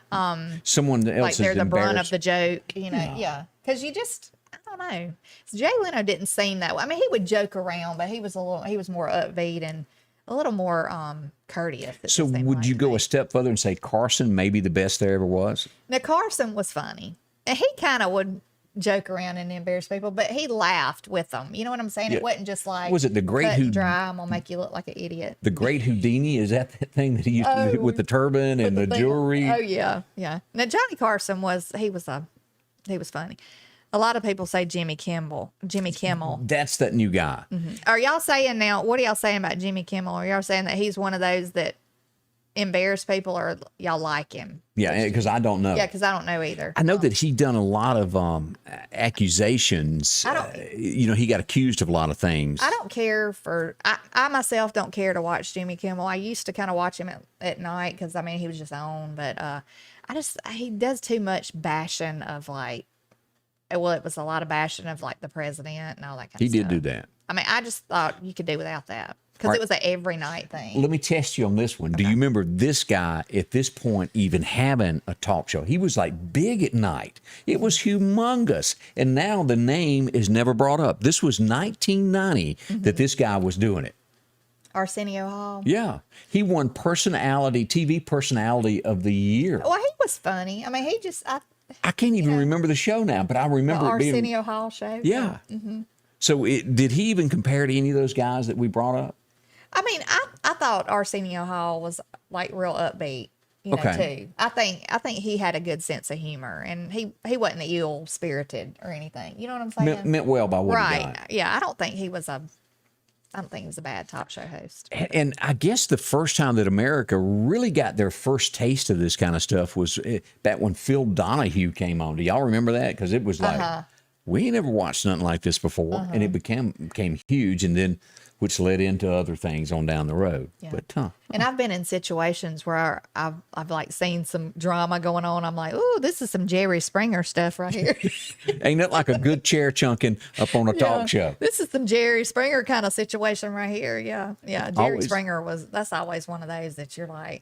Someone else like is they're the brunt of embarrassed. the joke. You know, yeah, because you just. I don't know. Jay Leno didn't seem that way. I mean, he would joke around, but he was more upbeat and a little more courteous. it So seemed would like you to go me. a step further and say Carson may be the best there ever was? Now Carson was funny, and he kind of would joke around and embarrass people, but he laughed with them. You know what I'm saying? Yeah. It wasn't just like Was it the great cut and who- dry? I'm gonna make you look like an idiot. The Great Houdini, is that thing that he used to do with the turban and the thing- jewelry? Oh yeah, yeah. Now Johnny Carson was funny. A lot of people say Jimmy Kimmel. That's that new guy. Are y'all saying now? What are y'all saying about Jimmy Kimmel? Are y'all saying that he's one of those that embarrass people or y'all like him? Yeah, because I don't know. Yeah, because I don't know either. I know that he done a lot of accusations. He got accused of a lot of things. I don't care for, I myself don't care to watch Jimmy Kimmel. I used to kind of watch him at night because, I mean, he was just on. But he does too much bashing of like, well, it was a lot of bashing of like the president and all that kind of stuff. He did do that. I mean, I just thought you could do without that because it was an every night thing. Let me test you on this one. Do you remember this guy at this point even having a talk show? He was like big at night. It was humongous. And now the name is never brought up. This was 1990 that this guy was doing it. Arsenio Hall. Yeah. He won TV personality of the year. Well, he was funny. I mean, he just, I can't even remember the show now, but I remember the it being. Arsenio Hall show. Yeah. So did he even compare to any of those guys that we brought up? I mean, I thought Arsenio Hall was like real upbeat, too. I think he had a good sense of humor, and he wasn't ill spirited or anything. You know what I'm saying? Meant well by what he done. Right. Yeah, I don't think he was a bad talk show host. And I guess the first time that America really got their first taste of this kind of stuff was back when Phil Donahue came on. Do y'all remember that? Because it was like, we ain't never watched nothing like this before. And it became huge, and then which led into other things on down the road. Yeah. But and I've been in situations where I've like seen some drama going on. I'm like, oh, this is some Jerry Springer stuff right here. ain't that like a good chair chunking up on a talk show? This is some Jerry Springer kind of situation right here. Yeah. Yeah. Jerry Springer that's always one of those that you're like,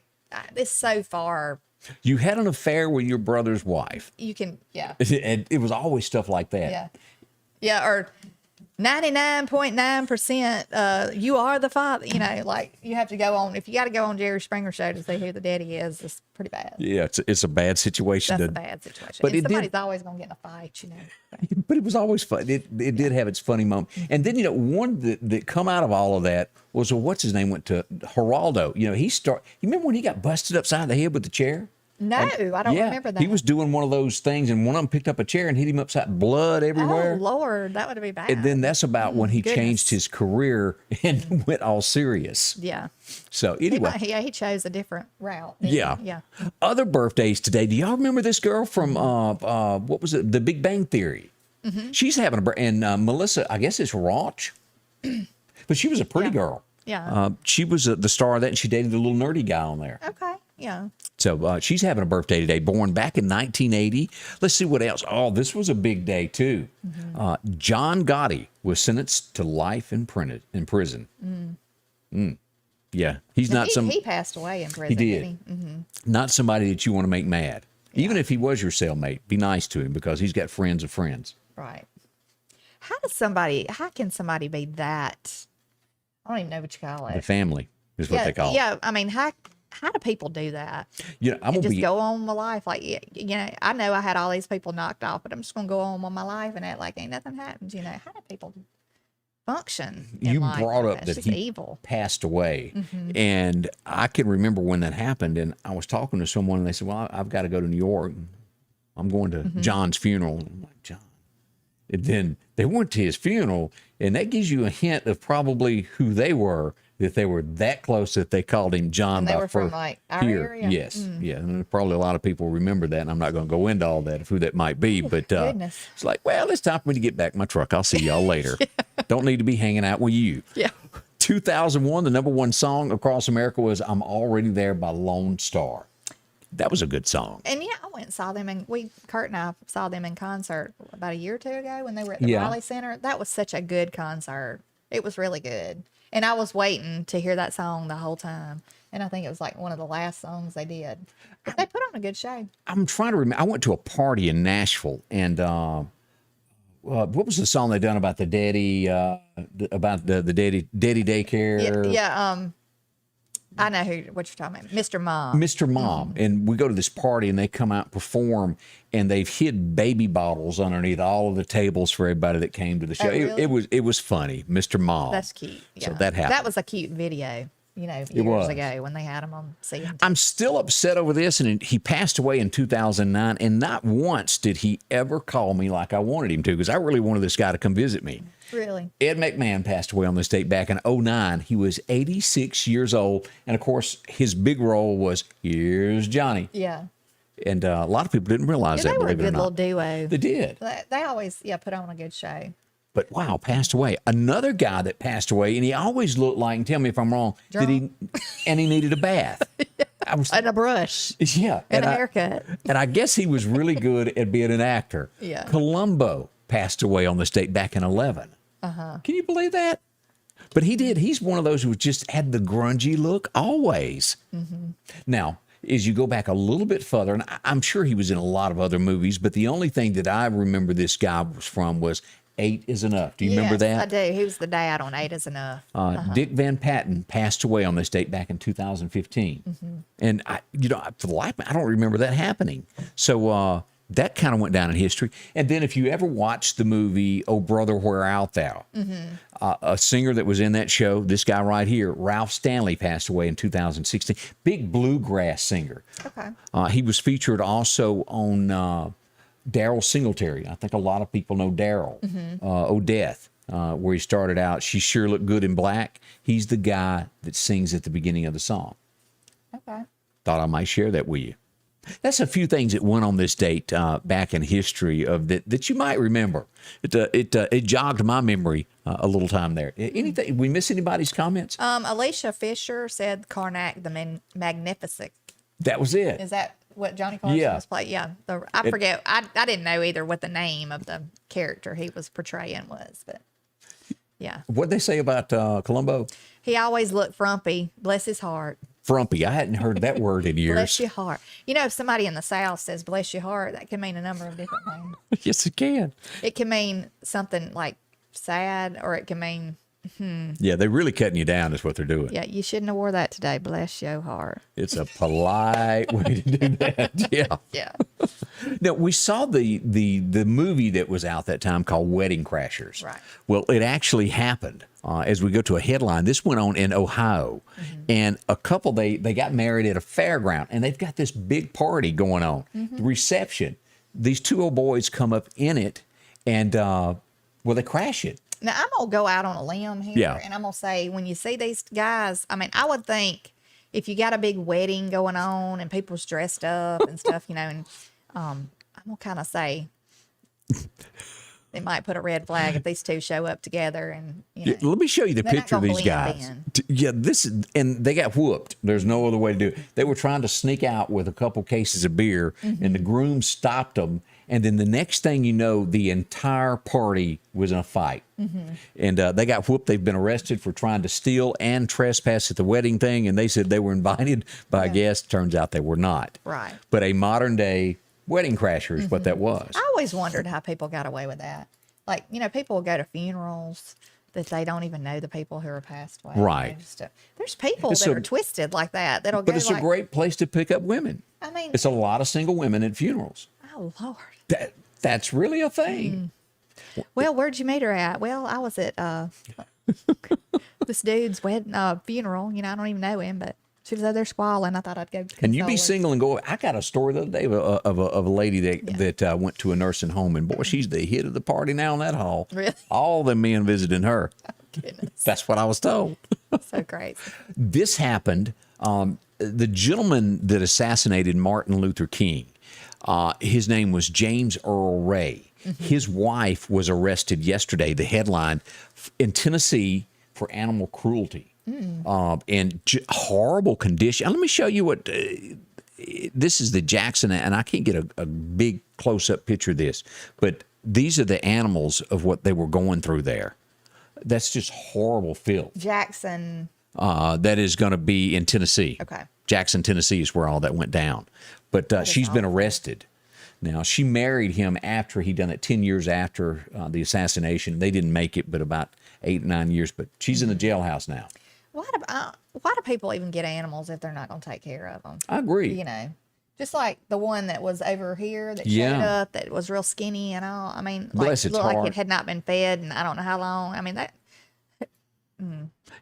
this so far. You had an affair with your brother's wife. You can, yeah. And it was always stuff like that. Yeah. Yeah. Or 99.9%, you are the father. Like you have to go on. If you got to go on Jerry Springer show to see who the daddy is, it's pretty bad. Yeah, it's a bad situation. That's a bad situation. But and somebody's always going to get in a fight, But it was always fun. It did have its funny moment. And then, one that come out of all of that was, what's his name went to Geraldo. You remember when he got busted upside the head with the chair? No, I don't remember that. He was doing one of those things, and one of them picked up a chair and hit him upside, blood everywhere. Oh, Lord, that would be bad. And then that's about when he changed his career and went all serious. Yeah. So anyway. He chose a different route. Yeah. Yeah. Other birthdays today. Do y'all remember this girl from, what was it, The Big Bang Theory? She's having a birthday. And Melissa, I guess it's Rauch. But she was a pretty girl. Yeah. She was the star of that, and she dated the little nerdy guy on there. Okay. Yeah. So she's having a birthday today, born back in 1980. Let's see what else. Oh, this was a big day, too. John Gotti was sentenced to life in prison. Yeah. He's not He passed away in prison. He did. Not somebody that you want to make mad. Yeah. Even if he was your cellmate, be nice to him because he's got friends of friends. Right. How can somebody be that? I don't even know what you call it. The family is what they call it. Yeah. I mean, how do people do that? I'm gonna just go on with my life. Like, I know I had all these people knocked off, but I'm just going to go on with my life and act like ain't nothing happens. How do people function in life? You brought up That's that just he evil. passed away. And I can remember when that happened. And I was talking to someone and they said, well, I've got to go to New York. I'm going to John's funeral. I'm like, John. And then they went to his funeral, and that gives you a hint of probably who they were, that they were that close that they called him John. And they were from like our area? Yes. Yeah. And probably a lot of people remember that, and I'm not going to go into all that of who that might be, but it's like, well, it's time for me to get back in my truck. I'll see y'all later. Don't need to be hanging out with you. Yeah. 2001, the number one song across America was I'm Already There by Lone Star. That was a good song. And I went and saw them, and Kurt and I saw them in concert about a year or two ago when they were at the Raleigh Center. That was such a good concert. It was really good. And I was waiting to hear that song the whole time. And I think it was like one of the last songs they did. But they put on a good show. I'm trying to remember. I went to a party in Nashville, and what was the song they done about the daddy, about the daddy daycare? Yeah. I know what you're talking about. Mr. Mom. Mr. Mom. And we go to this party and they come out and perform, and they've hid baby bottles underneath all of the tables for everybody that came to the show. Oh, really? It was funny. Mr. Mom. That's cute. Yeah. So that happened. That was a cute video. years was. ago when they had him on CNT. I'm still upset over this, and he passed away in 2009, and not once did he ever call me like I wanted him to, because I really wanted this guy to come visit me. Really? Ed McMahon passed away on this date back in 2009. He was 86 years old, and of course, his big role was Here's Johnny. Yeah. And a lot of people didn't realize Yeah, that, they were a believe it or good little not. duo. They did. They always, put on a good show. But wow, passed away. Another guy that passed away, and he always looked like, and tell me if I'm wrong, and he needed a bath. And a brush. Yeah. And a haircut. And I guess he was really good at being an actor. Yeah. Colombo passed away on this date back in 2011. Can you believe that? But he did. He's one of those who just had the grungy look always. Now, as you go back a little bit further, and I'm sure he was in a lot of other movies, but the only thing that I remember this guy was from was 8 is Enough. Do you remember that? I do. He was the dad on 8 is Enough. Dick Van Patten passed away on this date back in 2015. And, for the life of me, I don't remember that happening. So that kind of went down in history. And then if you ever watched the movie Oh Brother, Where Art Thou? A singer that was in that show, this guy right here, Ralph Stanley, passed away in 2016. Big bluegrass singer. Okay. He was featured also on Daryl Singletary. I think a lot of people know Daryl. Odeth, where he started out. She Sure Looked Good in Black. He's the guy that sings at the beginning of the song. Okay. Thought I might share that with you. That's a few things that went on this date back in history of that you might remember. It jogged my memory a little time there. Anything? We miss anybody's comments? Alicia Fisher said Karnak the Magnificent. That was it. Is that what Johnny Carson Yeah. was playing? Yeah. I forget. I didn't know either what the name of the character he was portraying was, but yeah. What'd they say about Colombo? He always looked frumpy. Bless his heart. Frumpy. I hadn't heard that word in years. Bless your heart. If somebody in the South says bless your heart, that can mean a number of different things. Yes, it can. It can mean something like sad, or it can mean, Yeah, they're really cutting you down is what they're doing. yeah, you shouldn't have wore that today. Bless your heart. It's a polite way to do that. Yeah. Yeah. Now, we saw the movie that was out that time called Wedding Crashers. Right. Well, it actually happened. As we go to a headline, this went on in Ohio, and a couple, they got married at a fairground, and they've got this big party going on, the reception. These two old boys come up in it, and they crash it. Now, I'm going to go out on a limb here, Yeah. and I'm going to say, when you see these guys, I would think if you got a big wedding going on and people's dressed up and stuff, and I'm going to kind of say it might put a red flag if these two show up together. And Yeah, let me show you the they're not picture of gonna these blend guys. in. Yeah, and they got whooped. There's no other way to do it. They were trying to sneak out with a couple cases of beer, and the groom stopped them. And then the next thing you know, the entire party was in a fight. And they got whooped. They've been arrested for trying to steal and trespass at the wedding thing. And they said they were invited by a guest. Turns out they were not. Right. But a modern day wedding crasher is what that was. I always wondered how people got away with that. Like, people will go to funerals that they don't even know the people who are passed away. Right. There's people It's that a- are twisted like that. That'll But go it's like, a great place to pick up women. It's a lot of single women at funerals. oh, Lord. That's really a thing. Well, where'd you meet her at? Well, I was at this dude's funeral. I don't even know him, but she was over there squalling. I thought I'd go. And you be console her. single and go. I got a story the other day of a lady that went to a nursing home, and boy, she's the hit of the party now in that hall. Really? All the men visiting her. Goodness, That's what I was told. so crazy. This happened. The gentleman that assassinated Martin Luther King, his name was James Earl Ray. His wife was arrested yesterday. The headline in Tennessee for animal cruelty. And horrible condition. Let me show you what this is. The Jackson, and I can't get a big close-up picture of this, but these are the animals of what they were going through there. That's just horrible filth. Jackson. That is going to be in Tennessee. Okay. Jackson, Tennessee is where all that went down. But she's been arrested. Now, she married him after he'd done it 10 years after the assassination. They didn't make it, but about 8 or 9 years. But she's in the jailhouse now. Why do people even get animals if they're not going to take care of them? I agree. Just like the one that was over here that showed up that was real skinny and all. Bless its looked like heart. it had not been fed in I don't know how long.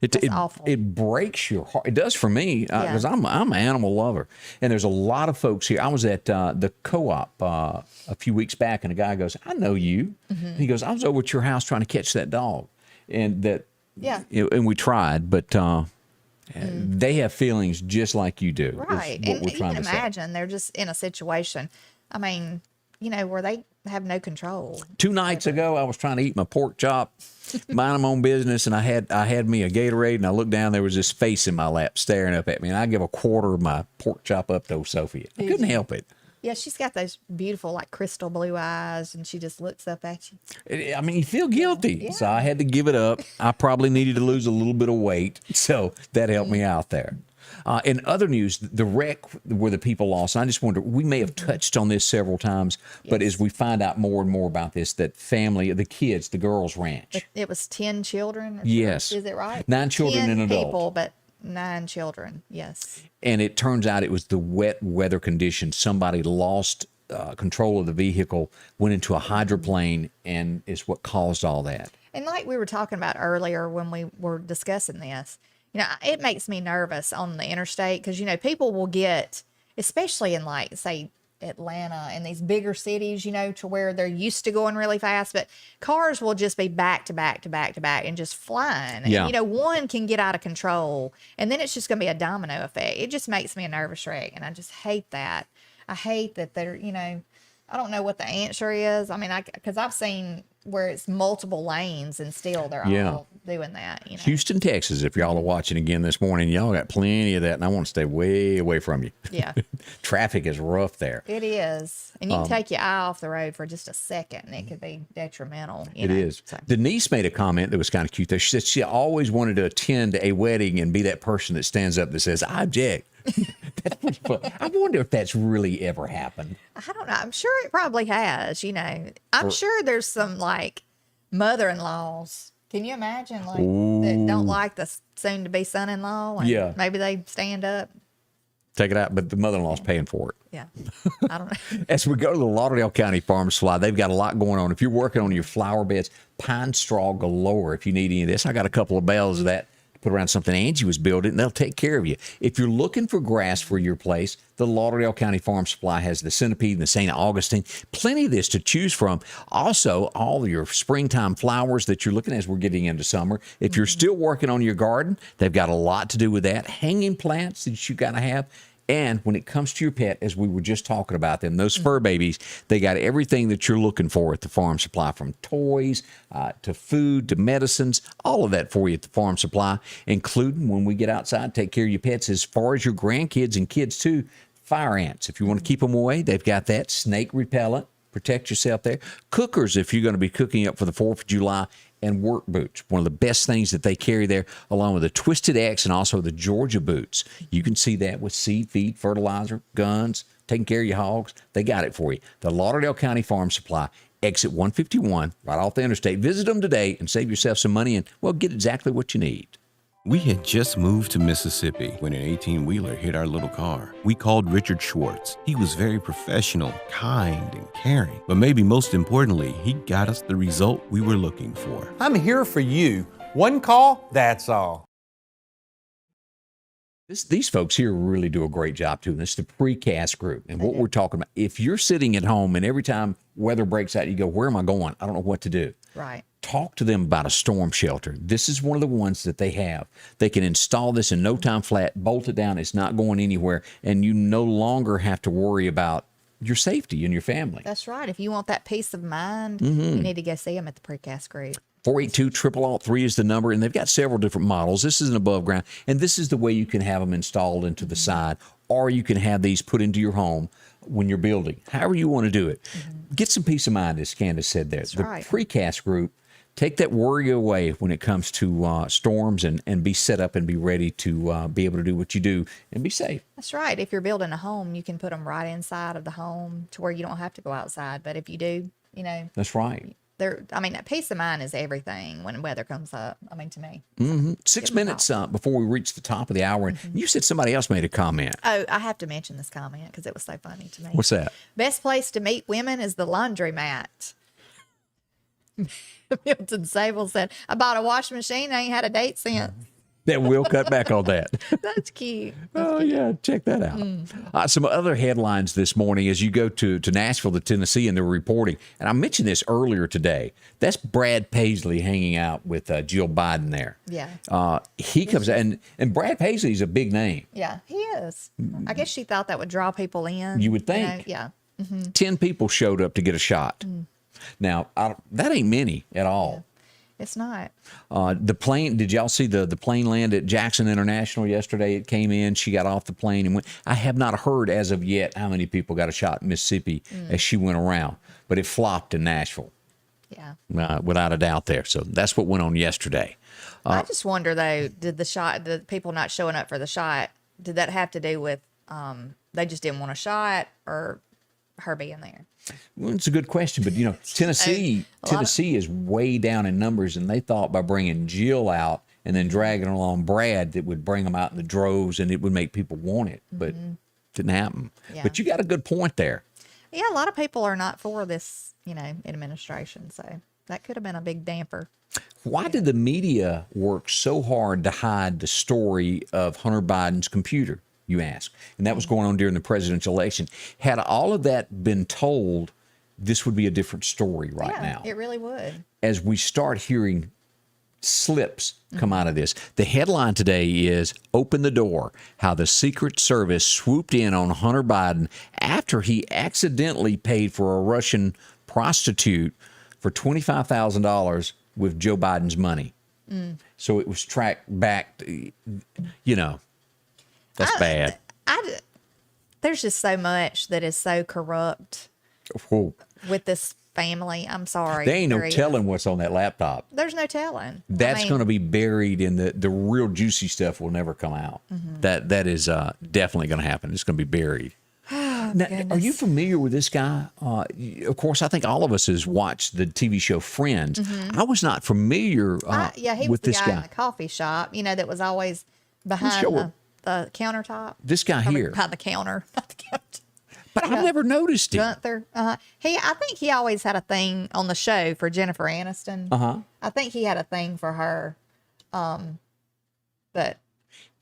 That's awful. It breaks your heart. It does for me because I'm an animal lover, and there's a lot of folks here. I was at the co-op a few weeks back, and a guy goes, "I know you." And he goes, "I was over at your house trying to catch that dog," and and we tried, but they have feelings just like you do. Right, What and we're you trying can to say. imagine they're just in a situation. I mean, where they have no control. 2 nights ago, I was trying to eat my pork chop, mind my own business, and I had me a Gatorade, and I looked down, there was this face in my lap staring up at me, and I give a quarter of my pork chop up to Sophia. I couldn't help it. Yeah, she's got those beautiful, like, crystal blue eyes, and she just looks up at you. I mean, you feel guilty, so I had to give it up. I probably needed to lose a little bit of weight, so that helped me out there. In other news, the wreck where the people lost, I just wonder, we may have touched on this several times, but as we find out more and more about this, that family, the kids, the girls' ranch. It was 10 children? Yes. Is it right? 9 children 10 and an adult. people, but 9 children, yes. And it turns out it was the wet weather conditions. Somebody lost control of the vehicle, went into a hydroplane, and is what caused all that. And like we were talking about earlier when we were discussing this, it makes me nervous on the interstate because, people will get, especially in, like, say, Atlanta and these bigger cities, to where they're used to going really fast, but cars will just be back to back to back to back and just flying. Yeah. And, one can get out of control, and then it's just going to be a domino effect. It just makes me a nervous wreck, and I just hate that. I hate that they're, I don't know what the answer is. I mean, because I've seen where it's multiple lanes and still they're all doing that. Houston, Texas, if y'all are watching again this morning, y'all got plenty of that, and I want to stay way away from you. Yeah. Traffic is rough there. It is. And you can take your eye off the road for just a second, and it could be detrimental. It is. So. Denise made a comment that was kind of cute there. She said she always wanted to attend a wedding and be that person that stands up that says, "I object." That's pretty fun. I wonder if that's really ever happened. I don't know. I'm sure it probably has, I'm sure there's some, like, mother-in-laws. Can you imagine, like, that don't like the soon-to-be son-in-law? And Yeah. maybe they stand up. Take it out, but the mother-in-law's paying for it. Yeah. I don't know. As we go to the Lauderdale County Farm Supply, they've got a lot going on. If you're working on your flower beds, pine straw galore. If you need any of this, I got a couple of bales of that. Put around something Angie was building, and they'll take care of you. If you're looking for grass for your place, the Lauderdale County Farm Supply has the centipede and the St. Augustine. Plenty of this to choose from. Also, all of your springtime flowers that you're looking at as we're getting into summer. If you're still working on your garden, they've got a lot to do with that. Hanging plants that you got to have. And when it comes to your pet, as we were just talking about them, those fur babies, they got everything that you're looking for at the Farm Supply, from toys to food to medicines, all of that for you at the Farm Supply, including when we get outside, take care of your pets as far as your grandkids and kids too. Fire ants, if you want to keep them away, they've got that. Snake repellent, protect yourself there. Cookers, if you're going to be cooking up for the 4th of July. And work boots, one of the best things that they carry there, along with the Twisted X and also the Georgia boots. You can see that with seed, feed, fertilizer, guns, taking care of your hogs. They got it for you. The Lauderdale County Farm Supply, exit 151, right off the interstate. Visit them today and save yourself some money and, well, get exactly what you need. We had just moved to Mississippi when an 18-wheeler hit our little car. We called Richard Schwartz. He was very professional, kind, and caring. But maybe most importantly, he got us the result we were looking for. I'm here for you. One call, that's all. These folks here really do a great job too. This is the Precast Group. And what we're talking about, if you're sitting at home and every time weather breaks out, you go, where am I going? I don't know what to do. Right. Talk to them about a storm shelter. This is one of the ones that they have. They can install this in no time flat, bolt it down. It's not going anywhere. And you no longer have to worry about your safety and your family. That's right. If you want that peace of mind, you need to go see them at the Precast Group. 482-0003 is the number, and they've got several different models. This is an above ground, and this is the way you can have them installed into the side, or you can have these put into your home when you're building. However you want to do it. Get some peace of mind, as Candace said there. That's the right. Precast Group, take that worry away when it comes to storms and be set up and be ready to be able to do what you do and be safe. That's right. If you're building a home, you can put them right inside of the home to where you don't have to go outside. But if you do, That's right. that peace of mind is everything when weather comes up. To me. 6 minutes before we reach the top of the hour, and you said somebody else made a comment. Oh, I have to mention this comment because it was so funny to me. What's that? Best place to meet women is the laundromat. Milton Sable said, I bought a washing machine. I ain't had a date since. That will cut back on that. That's cute. Oh, yeah. Check that out. Some other headlines this morning as you go to Nashville, to Tennessee, and they're reporting. And I mentioned this earlier today. That's Brad Paisley hanging out with Jill Biden there. Yeah. He comes and Brad Paisley's a big name. Yeah, he is. I guess she thought that would draw people in. You would think. Yeah. 10 people showed up to get a shot. Now, that ain't many at all. It's not. The plane, did y'all see the plane land at Jackson International yesterday? It came in, she got off the plane and went. I have not heard as of yet how many people got a shot in Mississippi as she went around, but it flopped in Nashville. Yeah. Without a doubt there. So that's what went on yesterday. I just wonder, though, did people not showing up for the shot, did that have to do with they just didn't want a shot or her being there? Well, it's a good question, but Tennessee is way down in numbers, and they thought by bringing Jill out and then dragging along Brad that would bring them out in the droves and it would make people want it, but it didn't happen. Yeah. But you got a good point there. Yeah, a lot of people are not for this, administration, so that could have been a big damper. Why did the media work so hard to hide the story of Hunter Biden's computer, you ask? And that was going on during the presidential election. Had all of that been told, this would be a different story right now. It really would. As we start hearing slips come out of this, the headline today is "Open the Door," how the Secret Service swooped in on Hunter Biden after he accidentally paid for a Russian prostitute for $25,000 with Joe Biden's money. So it was tracked back to, that's bad. There's just so much that is so corrupt with this family. I'm sorry. There ain't no telling what's on that laptop. There's no telling. That's going to be buried in the real juicy stuff will never come out. That is definitely going to happen. It's going to be buried. Now, are you familiar with this guy? Of course, I think all of us has watched the TV show Friends. I was not familiar he was with the this guy in the coffee shop, that was always behind the countertop. This guy here. Behind the counter. Not the counter. But I've never noticed him. Gunther. I think he always had a thing on the show for Jennifer Aniston. I think he had a thing for her. But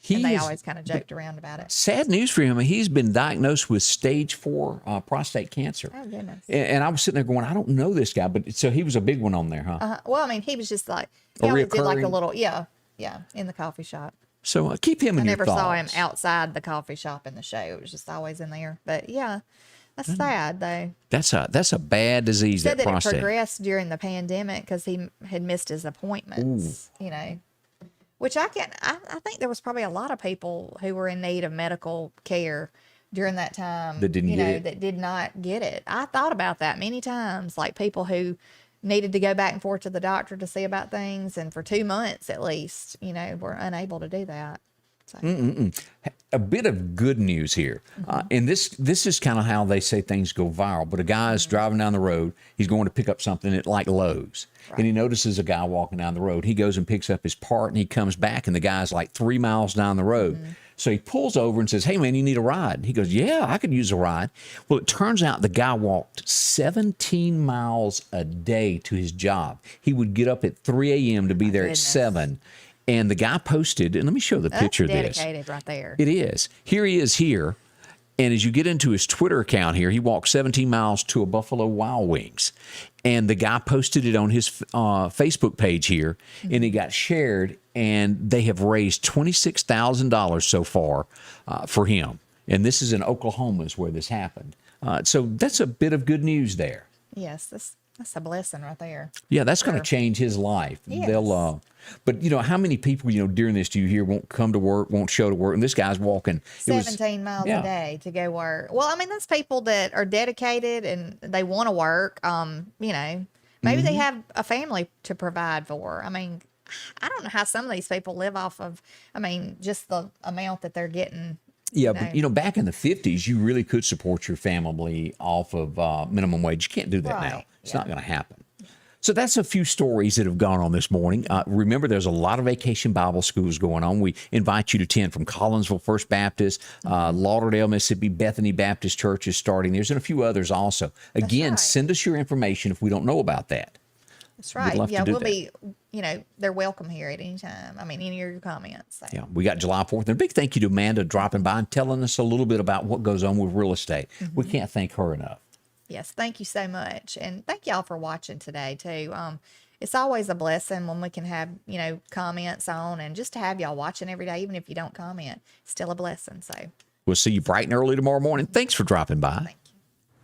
they always kind of joked around about it. Sad news for him. He's been diagnosed with stage 4 prostate cancer. Oh, goodness. And I was sitting there going, I don't know this guy. But so he was a big one on there, huh? Well, he was just like, he always did like a little, in the coffee shop. So keep him in your thoughts. I never saw him outside the coffee shop in the show. It was just always in there. But yeah, that's sad though. That's a bad disease. Said that prostate. It progressed during the pandemic because he had missed his appointments. Which I think there was probably a lot of people who were in need of medical care during that time that didn't get it. That did not get it. I thought about that many times, like people who needed to go back and forth to the doctor to see about things, and for 2 months at least, were unable to do that. So. A bit of good news here. And this is kind of how they say things go viral. But a guy is driving down the road. He's going to pick up something at like Lowe's. Right. And he notices a guy walking down the road. He goes and picks up his part, and he comes back, and the guy's like 3 miles down the road. So he pulls over and says, "Hey, man, you need a ride?" And he goes, "Yeah, I could use a ride." Well, it turns out the guy walked 17 miles a day to his job. He would get up at 3 a.m. to be there at 7. And the guy posted, and let me show the picture of this. Dedicated right there. It is. Here he is here. And as you get into his Twitter account here, he walked 17 miles to a Buffalo Wild Wings. And the guy posted it on his Facebook page here, and it got shared, and they have raised $26,000 so far for him. And this is in Oklahoma is where this happened. So that's a bit of good news there. Yes, that's a blessing right there. Yeah, that's going to change his life. Yes. They'll, but how many people during this do you hear won't come to work, won't show to work, and this guy's walking 17 miles a day to go work. Well, that's people that are dedicated and they want to work. Maybe they have a family to provide for. I don't know how some of these people live off of. Just the amount that they're getting. Yeah, but back in the 50s, you really could support your family off of minimum wage. You can't do that now. It's not going to happen. So that's a few stories that have gone on this morning. Remember, there's a lot of vacation Bible schools going on. We invite you to attend from Collinsville First Baptist, Lauderdale, Mississippi, Bethany Baptist Church is starting. There's a few others also. Again, send us your information if we don't know about that. That's right. love to Yeah, do we'll that. be, they're welcome here at any time. I mean, any of your comments. So. Yeah, we got July 4th. And a big thank you to Amanda dropping by and telling us a little bit about what goes on with real estate. We can't thank her enough. Yes, thank you so much. And thank y'all for watching today, too. It's always a blessing when we can have, comments on, and just to have y'all watching every day, even if you don't comment, it's still a blessing. So We'll see you bright and early tomorrow morning. Thanks for dropping by. thank you.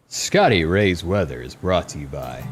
Scotty Ray's Weather is brought to you by